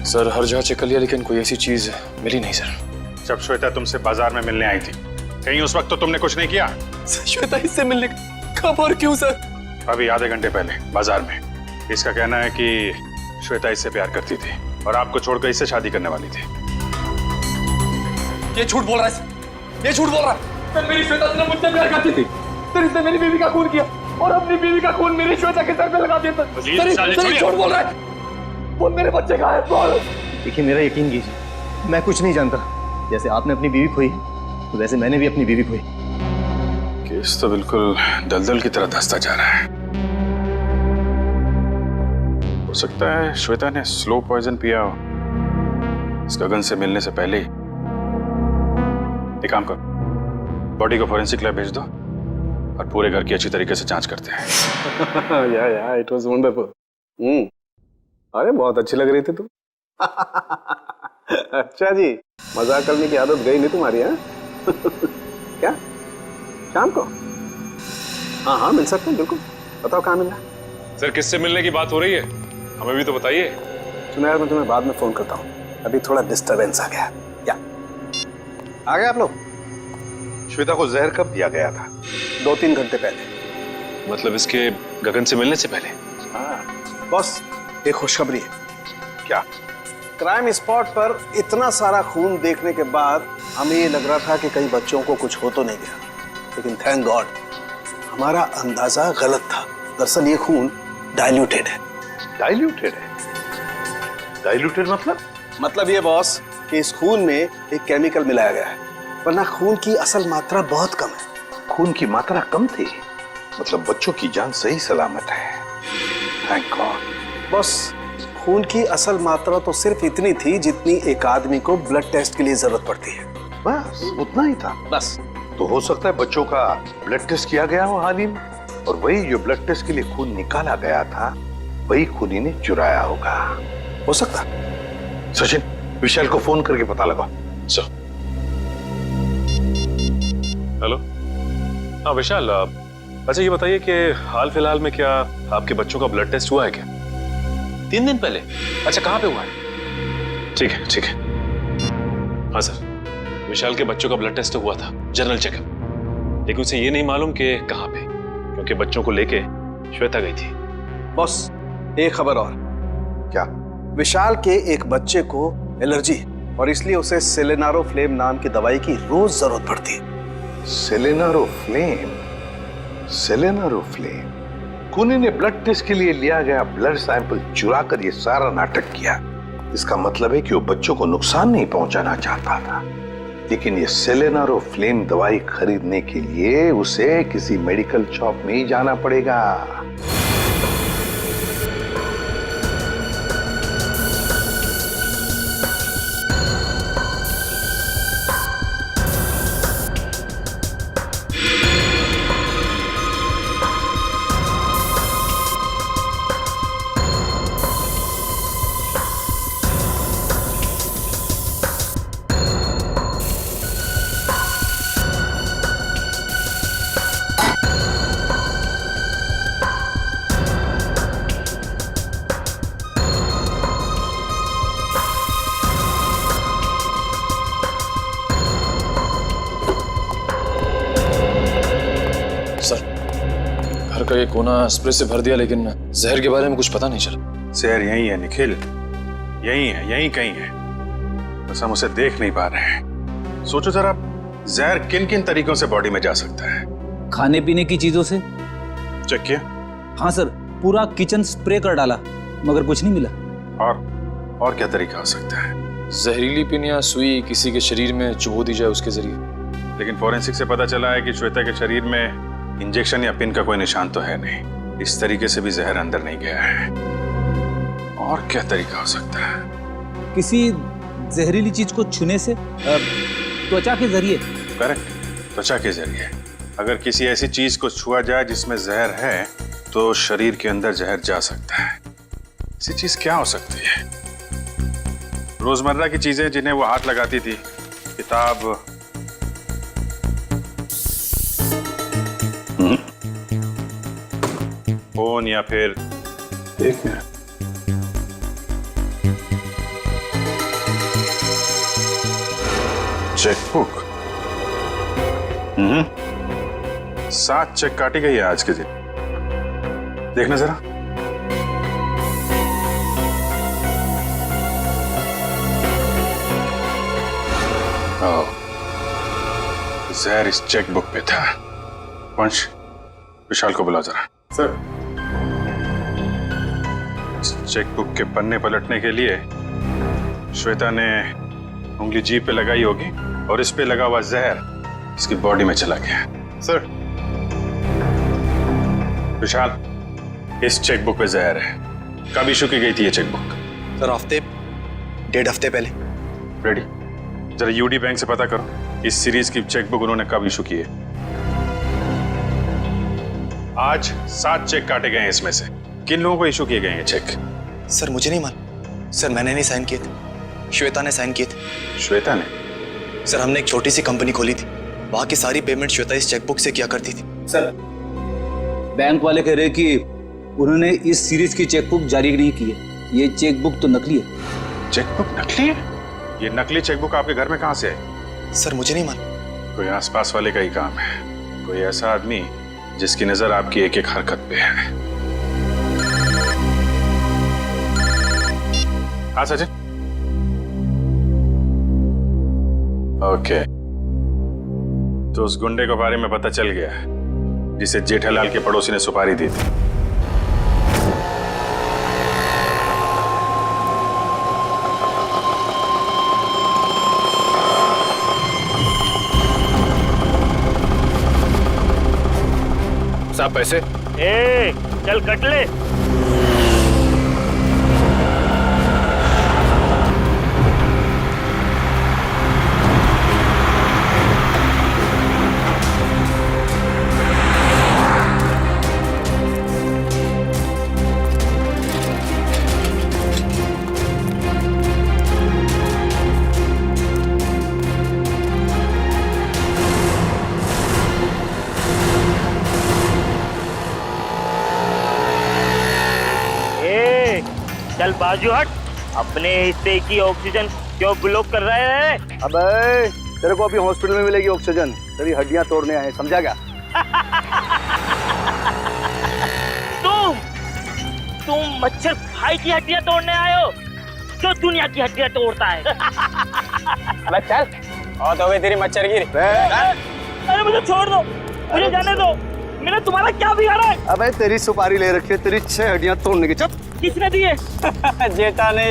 Speaker 3: सर हर जगह चेक कर लिया लेकिन कोई ऐसी चीज मिली नहीं सर।
Speaker 8: जब श्वेता तुमसे बाजार में मिलने आई थी कहीं उस वक्त तो तुमने कुछ नहीं किया?
Speaker 9: श्वेता इससे मिलने कब और क्यों सर?
Speaker 8: अभी आधे घंटे पहले बाजार में। इसका कहना है कि श्वेता इससे प्यार करती थी और आपको छोड़कर इससे शादी करने वाली थी।
Speaker 9: ये झूठ बोल रहा है, ये झूठ बोल रहा है। सर मेरी श्वेता सिर्फ मुझसे प्यार करती थी, सर इसने मेरी बीवी का खून किया।
Speaker 12: और अपनी बीवी का खून मेरी श्वेता के सर पे लगा दिया। झूठ बोल रहा है। बोल मेरे बच्चे कहाँ है? बोल।
Speaker 10: देखिए मेरा यकीन कीजिए, मैं कुछ नहीं जानता। जैसे आपने अपनी बीवी खोई तो वैसे मैंने भी अपनी बीवी खोई।
Speaker 8: केस तो बिल्कुल दलदल की तरह धंसता जा रहा है। हो सकता है श्वेता ने स्लो पॉइजन पिया हो इस गगन से मिलने से पहले ही। एक काम करो, बॉडी को फॉरेंसिक लैब भेज दो और पूरे घर की अच्छी तरीके से जांच करते हैं।
Speaker 10: या इट वाज वंडरफुल। अरे बहुत अच्छी लग रही थी तुम। अच्छा जी, मजाक करने की आदत गई नहीं तुम्हारी? है क्या शाम को? हाँ हाँ मिल सकते हैं, बिल्कुल। बताओ कहाँ मिलना?
Speaker 14: सर किससे मिलने की बात हो रही है, हमें भी तो बताइए।
Speaker 10: सुनो यार, मैं तुम्हें बाद में फोन करता हूँ, अभी थोड़ा डिस्टरबेंस आ गया। क्या आ गए आप लोग?
Speaker 6: श्वेता को जहर कब दिया गया था?
Speaker 10: 2-3 घंटे पहले।
Speaker 14: मतलब इसके गगन से मिलने से पहले?
Speaker 10: हाँ बॉस, एक खुशखबरी है।
Speaker 6: क्या?
Speaker 10: क्राइम स्पॉट पर इतना सारा खून देखने के बाद हमें ये लग रहा था कि कई बच्चों को कुछ हो तो नहीं गया, लेकिन थैंक गॉड हमारा अंदाजा गलत था। दरअसल ये खून डाइल्यूटेड है।
Speaker 6: डाइल्यूटेड है? डाइल्यूटेड
Speaker 10: मतलब ये बॉस कि इस खून में एक केमिकल मिलाया गया है, वरना खून की असल मात्रा बहुत कम है।
Speaker 6: खून की मात्रा कम थी, मतलब बच्चों की जान सही सलामत है। Thank God.
Speaker 10: बॉस खून की असल मात्रा तो सिर्फ इतनी थी जितनी एक आदमी को ब्लड टेस्ट के लिए जरूरत पड़ती है।
Speaker 6: बस उतना ही था?
Speaker 10: बस।
Speaker 6: तो हो सकता है बच्चों का ब्लड टेस्ट किया गया हो हाल ही में, और वही जो ब्लड टेस्ट के लिए खून निकाला गया था वही खूनी ने चुराया होगा।
Speaker 10: हो सकता।
Speaker 6: सचिन, विशाल को फोन करके पता लगाओ।
Speaker 14: हेलो, हाँ विशाल, अच्छा ये बताइए कि हाल फिलहाल में क्या आपके बच्चों का ब्लड टेस्ट हुआ है क्या? 3 दिन पहले? अच्छा कहाँ पे हुआ है? ठीक है ठीक है। हाँ सर, विशाल के बच्चों का ब्लड टेस्ट हुआ था, जनरल चेकअप, लेकिन उसे ये नहीं मालूम कि कहाँ पे, क्योंकि बच्चों को लेके श्वेता गई थी।
Speaker 10: बॉस एक खबर और।
Speaker 6: क्या?
Speaker 10: विशाल के एक बच्चे को एलर्जी और इसलिए उसे सेलेनारोफ्लेम नाम की दवाई की रोज जरूरत पड़ती है।
Speaker 6: सेलेनारोफ्लेम? सेलेनारोफ्लेम? खूनी ने ब्लड टेस्ट के लिए लिया गया ब्लड सैंपल चुरा कर ये सारा नाटक किया। इसका मतलब है कि वो बच्चों को नुकसान नहीं पहुंचाना चाहता था, लेकिन ये सेलेनारोफ्लेम दवाई खरीदने के लिए उसे किसी मेडिकल शॉप में ही जाना पड़ेगा।
Speaker 13: घर का ये कोना स्प्रे से भर दिया, लेकिन जहर के बारे में कुछ पता नहीं चला।
Speaker 8: जहर यही है निखिल, यही है, यही कहीं है, बस हम उसे देख नहीं पा रहे हैं। सोचो जरा, जहर किन किन तरीकों से बॉडी में जा सकता है?
Speaker 15: खाने पीने की चीजों से।
Speaker 8: चेक किया?
Speaker 15: हाँ सर, पूरा किचन स्प्रे कर डाला मगर कुछ नहीं मिला।
Speaker 8: और क्या तरीका हो सकता है?
Speaker 13: जहरीली पिन या सुई किसी के शरीर में चुभो दी जाए उसके जरिए।
Speaker 8: लेकिन फॉरेंसिक से पता चला है कि श्वेता के शरीर में इंजेक्शन या पिन का कोई निशान तो है नहीं। इस तरीके से भी जहर अंदर नहीं गया है। और क्या तरीका हो सकता है?
Speaker 15: किसी जहरीली चीज को छूने से, त्वचा के जरिए।
Speaker 8: करेक्ट, त्वचा के जरिए। अगर किसी ऐसी चीज को छुआ जाए जिसमें जहर है तो शरीर के अंदर जहर जा सकता है। ऐसी चीज क्या हो सकती है? रोजमर्रा की चीजें जिन्हें वो हाथ लगाती थी, किताब, फोन, या फिर
Speaker 10: एक मिनट,
Speaker 8: चेकबुक। 7 चेक काटी गई है आज के दिन। देखना जरा। जहर इस चेकबुक पे था। वंश, विशाल को बुला जरा।
Speaker 4: सर।
Speaker 8: चेकबुक के पन्ने पलटने के लिए श्वेता ने उंगली जीभ पे लगाई होगी और इस पे लगा हुआ जहर इसकी बॉडी में चला गया।
Speaker 4: सर।
Speaker 8: विशाल, इस चेकबुक पे जहर है। कब इशू की गई थी ये चेकबुक?
Speaker 3: सर हफ्ते 1.5 हफ्ते पहले।
Speaker 8: रेडी, जरा यूडी बैंक से पता करो इस सीरीज की चेकबुक उन्होंने कब इशू की है। आज 7 चेक काटे गए हैं, इसमें से किन लोगों को इशू किए गए हैं चेक?
Speaker 3: सर मुझे नहीं मालूम सर, मैंने नहीं साइन किए थे, श्वेता ने साइन किए थे।
Speaker 8: श्वेता ने?
Speaker 3: सर हमने एक छोटी सी कंपनी खोली थी, वहां की सारी पेमेंट श्वेता इस चेकबुक से किया करती थी।
Speaker 15: सर बैंक वाले कह रहे कि उन्होंने इस सीरीज की चेकबुक जारी नहीं की है। ये चेकबुक तो नकली है।
Speaker 8: चेकबुक नकली है? ये नकली चेकबुक आपके घर में कहां से आई?
Speaker 3: सर मुझे नहीं मालूम।
Speaker 8: कोई आसपास वाले का ही काम है, कोई ऐसा आदमी जिसकी नजर आपकी एक एक हरकत पे है। हाँ सचिन। ओके, तो उस गुंडे के बारे में पता चल गया जिसे जेठालाल के पड़ोसी ने सुपारी दी थी।
Speaker 14: साहब पैसे?
Speaker 16: ए, चल कट ले। चल बाजू हट, अपने हिस्से की ऑक्सीजन क्यों ब्लॉक कर रहे हैं?
Speaker 5: अबे तेरे को अभी हॉस्पिटल में मिलेगी ऑक्सीजन, तेरी हड्डियां तोड़ने आए, समझा क्या?
Speaker 16: तुम मच्छर भाई की हड्डियां तोड़ने आए हो, जो दुनिया की हड्डियां तोड़ता है।
Speaker 5: अबे चल, और तो वे तेरी मच्छर गिरी।
Speaker 16: अरे मुझे छोड़ दो, मुझे जाने दो, मैंने तुम्हारा क्या बिगाड़ा है?
Speaker 5: अबे तेरी सुपारी ले रखी है, तेरी 6 हड्डियां तोड़ने की। चुप।
Speaker 16: किसने दिए?
Speaker 5: जेठा ने।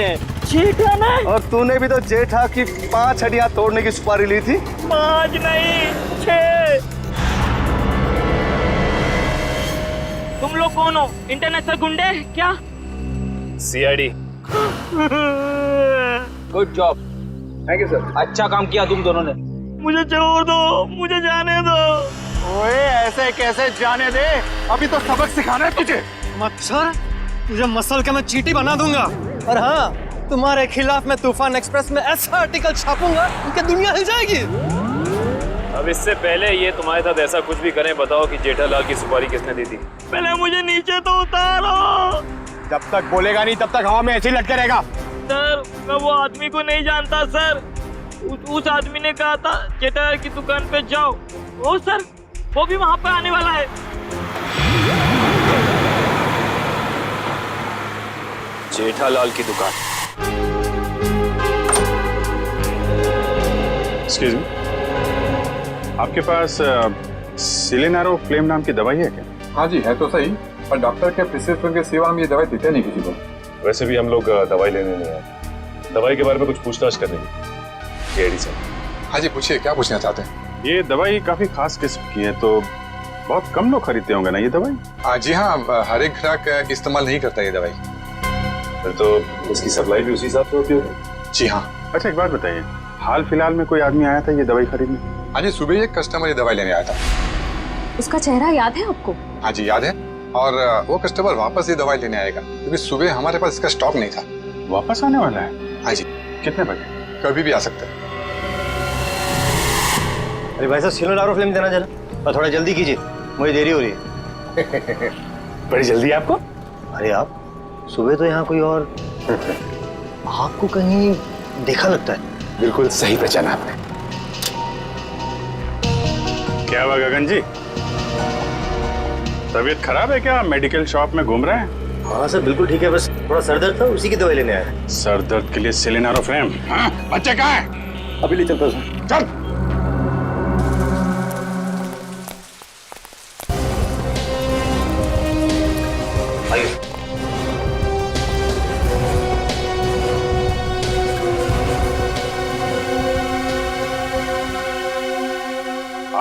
Speaker 16: जेठा ने?
Speaker 5: और तूने भी तो जेठा की 5 हड्डियां तोड़ने की सुपारी ली थी।
Speaker 16: 5 नहीं 6। तुम लोग कौन हो? इंटरनेशनल गुंडे क्या?
Speaker 14: CID.
Speaker 15: Good job,
Speaker 5: thank you sir.
Speaker 15: अच्छा काम किया तुम दोनों ने।
Speaker 16: मुझे छोड़ दो, मुझे जाने दो।
Speaker 4: ओए ऐसे कैसे जाने दे, अभी तो सबक सिखाना है तुझे।
Speaker 9: मच्छर, तुझे मसल के मैं चींटी बना दूंगा। और हाँ, तुम्हारे खिलाफ मैं तूफान एक्सप्रेस में ऐसा आर्टिकल छापूंगा कि दुनिया हिल जाएगी।
Speaker 14: अब इससे पहले ये तुम्हारे साथ ऐसा कुछ भी करें, बताओ कि जेठालाल की सुपारी किसने दी थी?
Speaker 16: पहले मुझे नीचे तो उतारो।
Speaker 5: जब तक बोलेगा नहीं तब तक हवा में ऐसे ही लटके रहेगा।
Speaker 16: सर मैं वो आदमी को नहीं जानता सर, उस आदमी ने कहा था जेठालाल की दुकान पे जाओ। ओ सर, वो भी वहाँ पे आने वाला है।
Speaker 14: जेठालाल की दुकान?
Speaker 8: एक्सक्यूज मी, आपके पास सिलेनारो फ्लेम नाम की दवाई है क्या?
Speaker 4: हाँ जी है तो सही, पर डॉक्टर के प्रिस्क्रिप्शन के सिवा हम ये दवाई देते नहीं किसी को।
Speaker 14: वैसे भी हम लोग दवाई लेने नहीं आए, दवाई के बारे में कुछ पूछताछ करने की। सीआईडी साहब।
Speaker 4: हाँ जी पूछिए, क्या पूछना चाहते हैं?
Speaker 8: ये दवाई काफी खास किस्म की है, तो बहुत कम लोग खरीदते होंगे ना ये दवाई?
Speaker 4: जी हाँ, हर एक ग्राहक इस्तेमाल नहीं करता ये दवाई।
Speaker 14: फिर तो इसकी सप्लाई भी उसी हिसाब से होती होगी।
Speaker 4: जी हाँ।
Speaker 8: अच्छा एक बात बताइए, हाल फिलहाल में कोई आदमी आया था ये दवाई खरीदने?
Speaker 4: हाँ जी, सुबह एक कस्टमर ये दवाई लेने आया था।
Speaker 2: उसका चेहरा याद है आपको?
Speaker 4: हाँ जी याद है, और वो कस्टमर वापस ये दवाई लेने आएगा, क्योंकि सुबह हमारे पास इसका स्टॉक नहीं था।
Speaker 8: वापस आने वाला है?
Speaker 4: हाँ जी।
Speaker 8: कितने बजे?
Speaker 4: कभी भी आ सकता है।
Speaker 17: अरे भाई साहब, सिलेनारो फ्लेम देना जरा, और थोड़ा जल्दी कीजिए, मुझे देरी हो रही है।
Speaker 14: बड़ी जल्दी है आपको?
Speaker 17: अरे आप सुबह तो यहाँ कोई और आपको कहीं देखा लगता है।
Speaker 4: बिल्कुल सही पहचाना आपने।
Speaker 8: क्या हुआ गगन जी, तबीयत खराब है क्या? मेडिकल शॉप में घूम रहे हैं?
Speaker 17: हाँ सर बिल्कुल ठीक है, बस थोड़ा सर दर्द था, उसी की दवाई लेने आया।
Speaker 8: सर दर्द के लिए सिलेनारो फ्लेम? हाँ, बच्चे कहाँ हैं?
Speaker 17: अभी ले चलता हूँ सर।
Speaker 8: चल।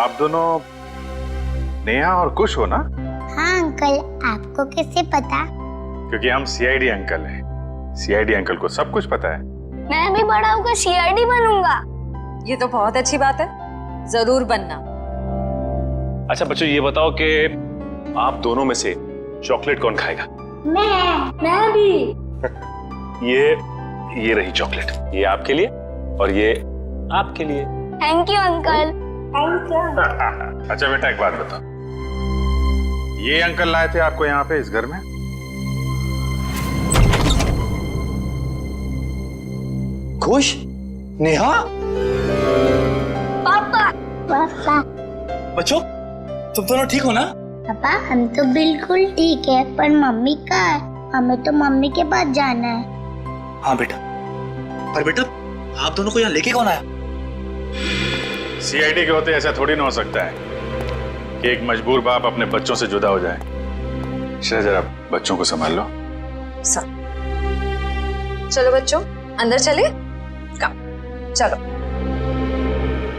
Speaker 8: आप दोनों नेहा और कुश हो ना?
Speaker 7: हाँ अंकल, आपको कैसे पता?
Speaker 8: क्योंकि हम सीआईडी अंकल हैं। सीआईडी अंकल को सब कुछ पता है।
Speaker 7: मैं भी बड़ा होकर सीआईडी बनूंगा।
Speaker 11: ये तो बहुत अच्छी बात है, जरूर बनना।
Speaker 14: अच्छा बच्चों, ये बताओ कि आप दोनों में से चॉकलेट कौन खाएगा?
Speaker 7: मैं भी।
Speaker 14: ये रही चॉकलेट, ये आपके लिए और ये आपके लिए।
Speaker 7: Thank you uncle. Thank you.
Speaker 8: अच्छा बेटा, एक बात बताओ, ये अंकल लाए थे आपको यहाँ पे इस घर में?
Speaker 3: खुश? नेहा?
Speaker 7: पापा। पापा।
Speaker 3: बच्चों, तुम दोनों ठीक हो ना?
Speaker 7: पापा हम तो बिल्कुल ठीक है, पर मम्मी कहाँ है? हमें तो मम्मी के पास जाना है।
Speaker 3: हाँ बेटा, पर बेटा आप दोनों को यहाँ लेके कौन आया?
Speaker 8: सीआईडी के होते ऐसा थोड़ी ना हो सकता है कि एक मजबूर बाप अपने बच्चों से जुदा हो जाए। जरा बच्चों को संभाल लो।
Speaker 11: चलो बच्चों, अंदर चले। चलो।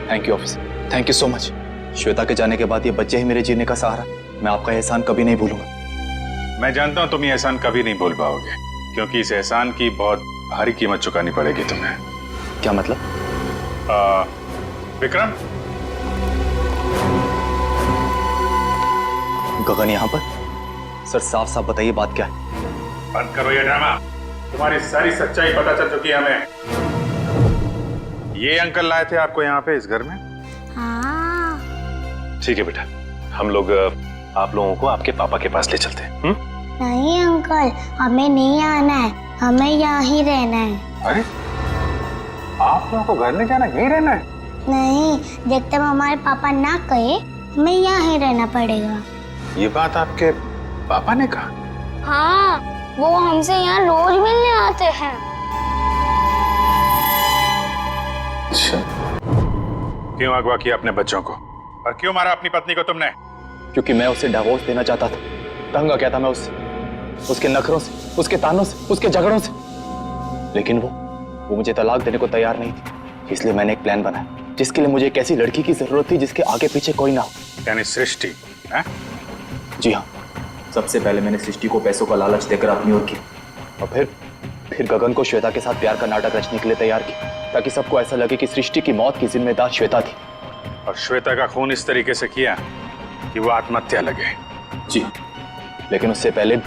Speaker 3: Thank you officer, thank you so much. Shweta के जाने के बाद ये बच्चे ही मेरे जीने का सहारा। मैं आपका एहसान कभी नहीं भूलूंगा।
Speaker 8: मैं जानता हूं तुम ये एहसान कभी नहीं भूल पाओगे, क्योंकि इस एहसान की बहुत भारी कीमत चुकानी पड़ेगी तुम्हें।
Speaker 3: क्या मतलब?
Speaker 8: विक्रम,
Speaker 3: गगन यहाँ पर? सर साफ साफ बताइए बात क्या है?
Speaker 8: बंद करो ये ड्रामा। तुम्हारी सारी सच्चाई पता चल चुकी है हमें। ये अंकल लाए थे आपको यहाँ पे इस घर में?
Speaker 7: हाँ।
Speaker 14: ठीक है बेटा, हम लोग आप लोगों को आपके पापा के पास ले चलते हैं।
Speaker 7: नहीं अंकल, हमें नहीं आना है, हमें यहाँ ही रहना है।
Speaker 8: अरे आप लोगों को घर नहीं जाना, यहीं रहना है?
Speaker 7: नहीं, जब तक हमारे पापा ना कहे हमें यहाँ ही रहना पड़ेगा।
Speaker 8: ये बात आपके पापा ने कहा?
Speaker 7: हाँ, वो हमसे यहाँ रोज मिलने आते हैं।
Speaker 8: अच्छा, क्यों अगवा किया अपने बच्चों को और क्यों मारा अपनी पत्नी को तुमने?
Speaker 3: क्योंकि मैं उसे डिवोर्स देना चाहता था। तंग आ गया था मैं उसके नखरों से, उसके तानों से, उसके झगड़ों से। लेकिन वो मुझे तलाक देने को तैयार नहीं थी। इसलिए मैंने एक प्लान बनाया जिसके लिए मुझे एक ऐसी लड़की की जरूरत थी जिसके आगे पीछे कोई ना हो।
Speaker 8: यानी सृष्टि?
Speaker 3: जी हाँ, सबसे पहले मैंने सृष्टि को पैसों का लालच देकर अपनी ओर किया और फिर गगन को श्वेता के साथ प्यार का नाटक रचने के लिए तैयार किया, ताकि सबको ऐसा लगे कि सृष्टि की मौत की जिम्मेदार श्वेता थी।
Speaker 8: और श्वेता का खून इस तरीके से किया कि वो आत्महत्या लगे?
Speaker 3: जी, लेकिन उससे पहले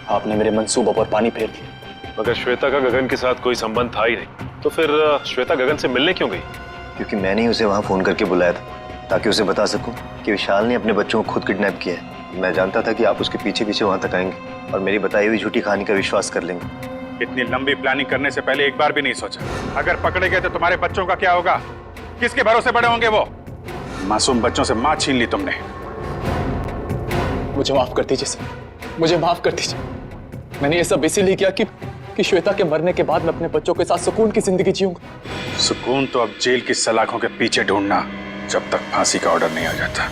Speaker 3: आपने मेरे मंसूबों पर पानी फेर दिया।
Speaker 14: मगर श्वेता का गगन के साथ कोई संबंध था ही नहीं, तो फिर श्वेता गगन से मिलने क्यों गई?
Speaker 17: क्योंकि मैंने ही उसे वहां फोन करके बुलाया था, ताकि उसे बता सकूं कि विशाल ने अपने बच्चों को खुद किडनैप किया है। मैं जानता था कि आप उसके पीछे पीछे वहां तक आएंगे और मेरी बताई हुई झूठी कहानी का विश्वास कर लेंगे।
Speaker 8: इतनी लंबी प्लानिंग करने से पहले एक बार भी नहीं सोचा, अगर पकड़े गए तो तुम्हारे बच्चों का क्या होगा? किसके भरोसे बड़े होंगे वो? मासूम बच्चों से मां छीन ली तुमने।
Speaker 3: मुझे माफ कर दीजिए सर, मुझे माफ कर दीजिए। मैंने ये सब इसीलिए किया कि श्वेता के मरने के बाद मैं अपने बच्चों के साथ सुकून की जिंदगी जीऊंगा।
Speaker 8: सुकून तो अब जेल की सलाखों के पीछे ढूंढना, जब तक फांसी का ऑर्डर नहीं आ जाता।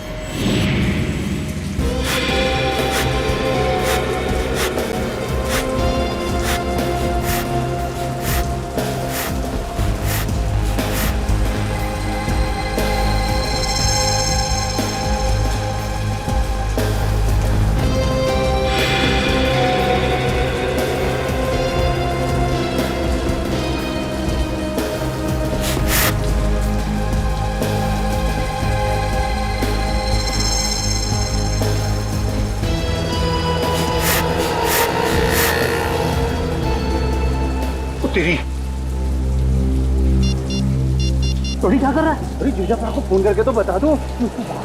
Speaker 5: थोड़ी क्या कर रहा है? अरे जीजालाल को फोन करके तो बता दो,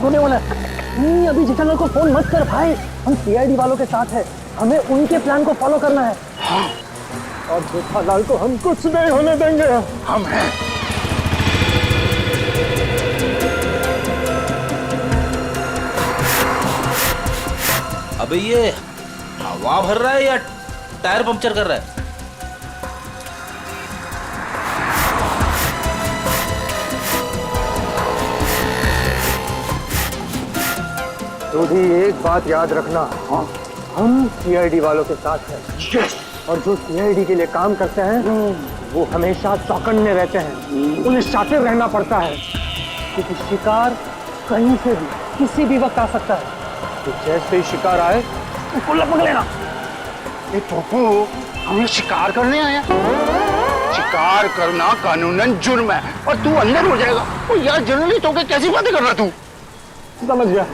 Speaker 5: होने वाला है। नहीं, अभी जीजालाल को फोन मत कर भाई, हम सीआईडी वालों के साथ हैं, हमें उनके प्लान को फॉलो करना है। हाँ। और जेठालाल को हम कुछ नहीं होने देंगे।
Speaker 8: हम हैं।
Speaker 15: अबे ये हवा भर रहा है या टायर पंक्चर कर रहा है?
Speaker 5: तो भी एक बात याद रखना, हम सीआईडी वालों के साथ हैं। और जो सीआईडी के लिए काम करते हैं वो हमेशा चौकन्ने रहते हैं, उन्हें शातिर रहना पड़ता है, क्योंकि शिकार कहीं से भी किसी भी वक्त आ सकता है। तो जैसे ही शिकार आए उसको लपक लेना।
Speaker 4: ए पप्पू, हमें शिकार करने आया? शिकार करना कानूनन जुर्म है और तू अंदर हो जाएगा। ओ यार जर्नलिस्ट होके कैसी बातें कर रहा तू?
Speaker 5: समझ गया।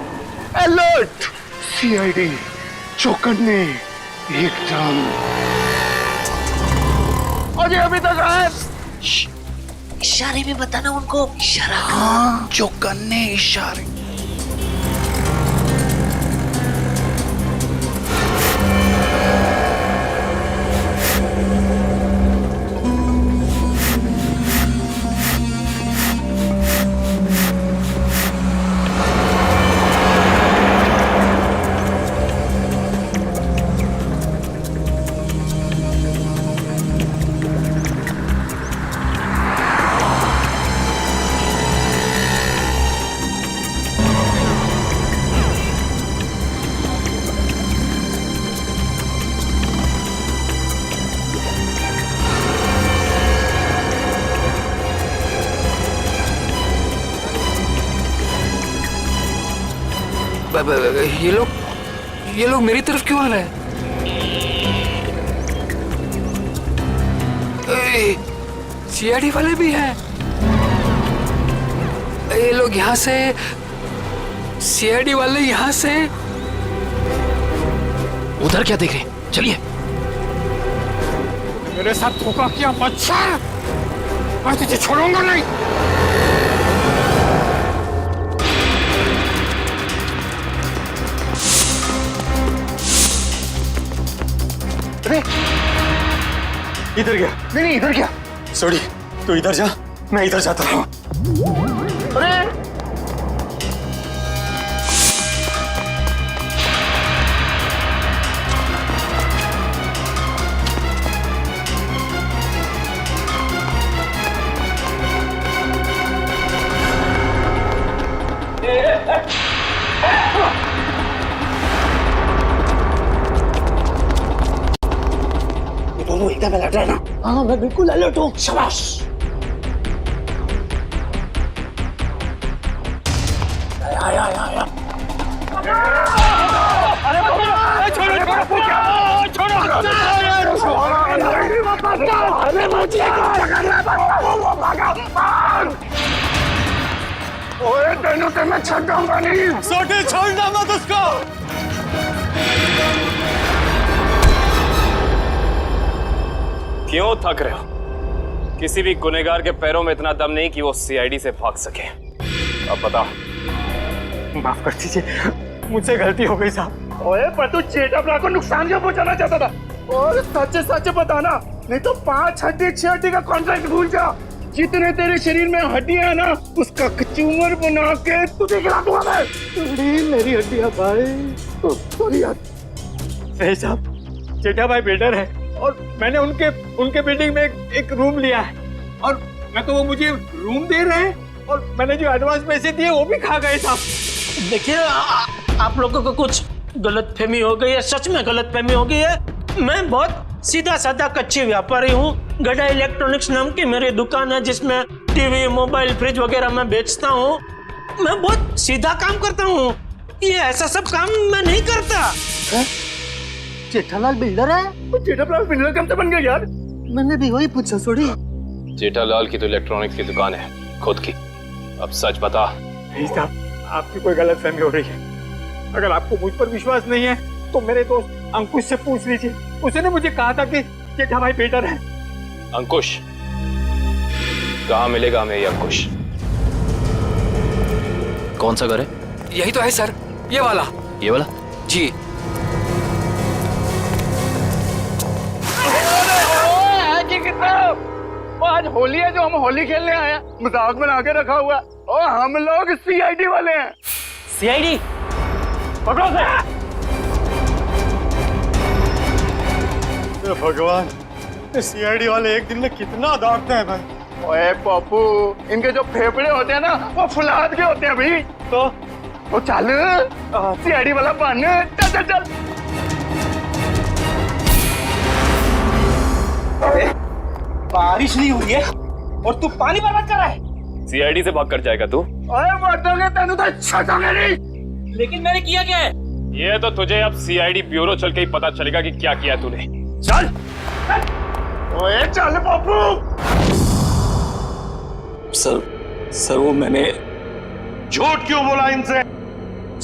Speaker 4: अलर्ट, सीआईडी चौकन्ने एकदम। अजय अभी तक आए।
Speaker 12: इशारे में बताना उनको, इशारा।
Speaker 4: हाँ, चौकन्ने इशारे।
Speaker 12: ये लोग मेरी तरफ क्यों आ रहे हैं? सीआईडी वाले भी हैं। ये लोग यहाँ से, सीआईडी वाले यहाँ से। उधर क्या देख रहे हैं? चलिए।
Speaker 4: मेरे साथ धोखा किया बच्चा, मैं तुझे छोड़ूंगा नहीं।
Speaker 9: अरे इधर गया।
Speaker 4: नहीं इधर क्या?
Speaker 9: सॉरी, तू इधर जा, मैं इधर जाता हूँ।
Speaker 4: अरे
Speaker 5: दोनों एकदम अलर्ट रहना। हाँ मैं बिल्कुल अलर्ट हूँ। शाबाश। आया। अरे छोड़ो। अरे मुझे
Speaker 4: ओए तेनों से मैं छूंगा नहीं।
Speaker 9: सोटे छोड़ना मत उसको।
Speaker 13: क्यों थक रहे हो? किसी भी गुनहगार के पैरों में इतना दम नहीं कि वो सीआईडी से भाग सके। अब बता।
Speaker 9: माफ कर दीजिए, मुझसे गलती हो गई साहब।
Speaker 4: ओए पर तू जेठालाल को नुकसान क्या पहुंचाना चाहता था? और सच बताना, नहीं तो 5 हड्डी 6 हड्डी का कॉन्ट्रैक्ट भूल जा। जितने तेरे शरीर में हड्डियां है ना, उसका कचूमर बना के तुझे खिला दूंगा मैं।
Speaker 5: मेरी हड्डियां भाई।
Speaker 9: सॉरी यार। सही साहब, जेठा भाई बिल्डर है और मैंने उनके बिल्डिंग में एक रूम लिया है और मैं तो वो मुझे रूम दे रहे हैं और मैंने जो एडवांस पैसे दिए वो भी खा गए साहब।
Speaker 16: देखिए आप लोगों को कुछ गलतफहमी हो गई है, सच में गलतफहमी हो गई है। मैं बहुत सीधा साधा कच्ची व्यापारी हूँ। गड़ा इलेक्ट्रॉनिक्स नाम की मेरी दुकान है जिसमें टीवी, मोबाइल, फ्रिज वगैरह मैं बेचता हूँ। मैं बहुत सीधा काम करता हूँ, ये ऐसा सब काम मैं नहीं करता।
Speaker 5: जेठालाल बिल्डर है?
Speaker 4: जेठालाल बिल्डर कब से बन गया यार?
Speaker 5: मैंने भी वही पूछा। सॉरी।
Speaker 13: जेठालाल की तो इलेक्ट्रॉनिक्स की दुकान है खुद की। अब सच बता।
Speaker 9: नहीं साहब, आपकी कोई गलतफहमी हो रही है। अगर आपको मुझ पर विश्वास नहीं है तो मेरे दोस्त अंकुश से पूछ लीजिए। उसने मुझे कहा था कि जेठा भाई बेटर है।
Speaker 13: अंकुश? कहाँ मिलेगा हमें ये अंकुश?
Speaker 12: कौन सा घर है? यही तो है सर, ये वाला।
Speaker 13: ये वाला?
Speaker 12: जी।
Speaker 4: आज होली है जो हम होली खेलने आए हैं, मजाक बना के रखा हुआ है। और हम लोग सीआईडी वाले हैं।
Speaker 16: सीआईडी?
Speaker 4: पकड़ो से।
Speaker 9: भगवान, सीआईडी वाले एक दिन में कितना दौड़ते हैं भाई।
Speaker 4: ओए पप्पू, इनके जो फेफड़े होते हैं ना वो फुलाद के होते हैं भाई। तो चल सीआईडी वाला बन। चल।
Speaker 5: बारिश नहीं हुई है और तू पानी बर्बाद कर रहा है।
Speaker 13: सीआईडी से भाग कर जाएगा तू?
Speaker 12: ओए मर्दोगे तेनू तो छोड़ोगे नहीं।
Speaker 16: लेकिन मैंने किया क्या है?
Speaker 14: ये तो तुझे अब सीआईडी ब्यूरो चल के ही पता चलेगा कि क्या किया तूने।
Speaker 12: चल ओए चल बाबू।
Speaker 3: सर वो मैंने
Speaker 6: झूठ क्यों बोला इनसे?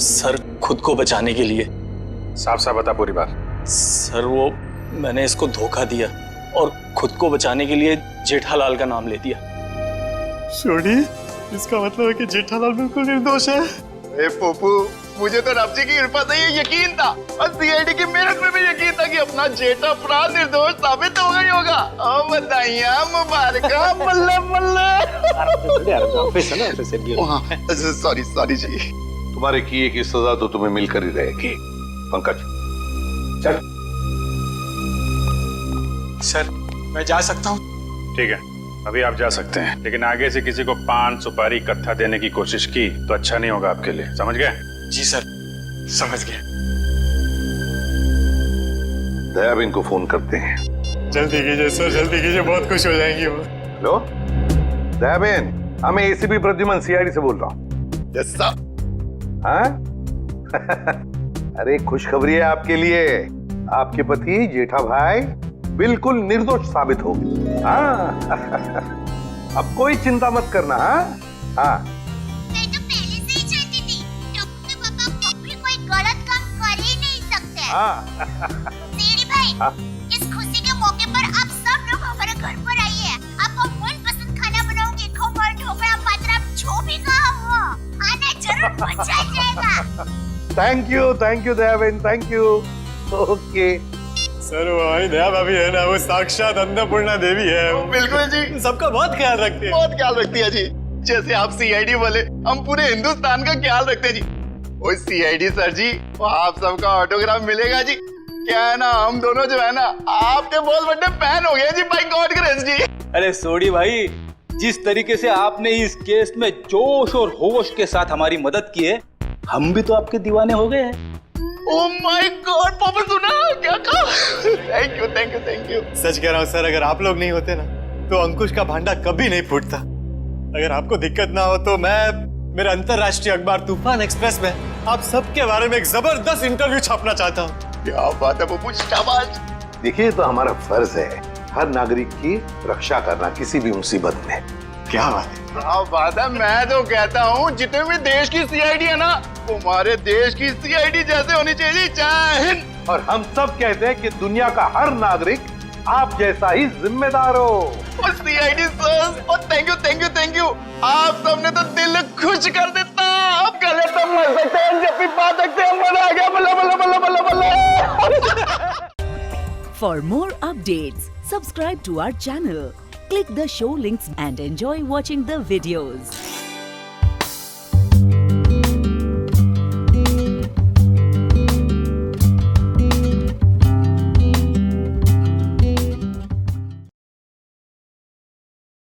Speaker 3: सर खुद को बचाने के लिए।
Speaker 8: साफ साफ बता पूरी बात।
Speaker 3: सर वो मैंने इसको धोखा दिया और खुद को बचाने के लिए जेठालाल का नाम ले दिया।
Speaker 4: सोनी, इसका मतलब है कि जेठालाल बिल्कुल निर्दोष है। ए पोपू, मुझे तो रब जी की कृपा से ये यकीन था और सीआईडी की मेहनत में भी यकीन था कि अपना जेठा अपराध निर्दोष साबित होगा ही होगा। ओ बधाइयां मुबारका, बल्ले बल्ले। सॉरी जी।
Speaker 6: तुम्हारे किए की सजा तो तुम्हें मिलकर ही रहेगी। पंकज चल।
Speaker 3: सर मैं जा सकता हूँ?
Speaker 8: ठीक है, अभी आप जा सकते हैं, लेकिन आगे से किसी को पान सुपारी कत्था देने की कोशिश की तो अच्छा नहीं होगा आपके लिए, समझ गए?
Speaker 3: जी सर, समझ गया।
Speaker 6: दयाबेन को फोन करते हैं।
Speaker 4: जल्दी कीजिए सर, जल्दी कीजिए, बहुत खुश हो जाएंगी वो।
Speaker 6: हेलो दयाबेन, मैं एसीपी प्रद्युमन सीआईडी से बोल रहा हूँ।
Speaker 4: Yes sir.
Speaker 6: हाँ? अरे खुशखबरी है आपके लिए, आपके पति जेठा भाई बिल्कुल निर्दोष साबित हो गए। हाँ अब कोई चिंता मत करना। हाँ
Speaker 7: मैं तो पहले से ही जानती थी टप्पू के पापा कभी कोई गलत काम कर ही नहीं सकते। सीआईडी भाई, इस खुशी के मौके पर आप सब लोग हमारे घर पर आइए। आपको मनपसंद खाना बनाऊंगी, खमण, ढोकला, पात्रा, जो भी कहा हो, आना जरूर, मजा आ जाएगा।
Speaker 6: Thank you Dayaben, thank you. Okay
Speaker 4: sir वो हमारी दया भाभी है ना, वो साक्षात अन्नपूर्णा देवी है। बिल्कुल जी, सबका बहुत ख्याल रखती है। बहुत ख्याल रखती है जी, जैसे आप सीआईडी वाले हम पूरे हिंदुस्तान का ख्याल रखते हैं जी। ओ सीआईडी सर जी, वो आप सबका ऑटोग्राफ मिलेगा जी। क्या है ना, हम दोनों जो है ना आपके बहुत बड़े फैन हो गए जी, बाय गॉड ग्रेस जी।
Speaker 15: अरे सोडी भाई, जिस तरीके से आपने इस केस में जोश और होश के साथ हमारी मदद की है, हम भी तो आपके दीवाने हो गए हैं।
Speaker 4: ओह माय गॉड, पापा सुना क्या कहा? Thank you. सच कह रहा हूँ सर, अगर आप लोग नहीं होते ना तो अंकुश का भांडा कभी नहीं फूटता। अगर आपको दिक्कत ना हो तो मैं मेरे अंतरराष्ट्रीय अखबार तूफान एक्सप्रेस में आप सबके बारे में एक जबरदस्त इंटरव्यू छापना चाहता हूँ। क्या बात है पप्पू, शाबाश।
Speaker 6: देखिए, तो हमारा फर्ज है हर नागरिक की रक्षा करना किसी भी मुसीबत में।
Speaker 4: क्या बात है, क्या बात है। मैं तो कहता हूँ जितने भी देश की सीआईडी है ना, हमारे देश की सीआईडी जैसे होनी चाहिए। जय हिंद।
Speaker 6: और हम सब कहते हैं कि दुनिया का हर नागरिक आप जैसा ही जिम्मेदार हो।
Speaker 4: और सीआईडी सर, थैंक यू। आप सबने तो दिल खुश कर देता। अब गले तो मर सकते हैं, जब भी बात सकते हैं, मजा आ गया। बल्ला।
Speaker 1: For more updates, subscribe to our channel, click the show links and enjoy watching the videos.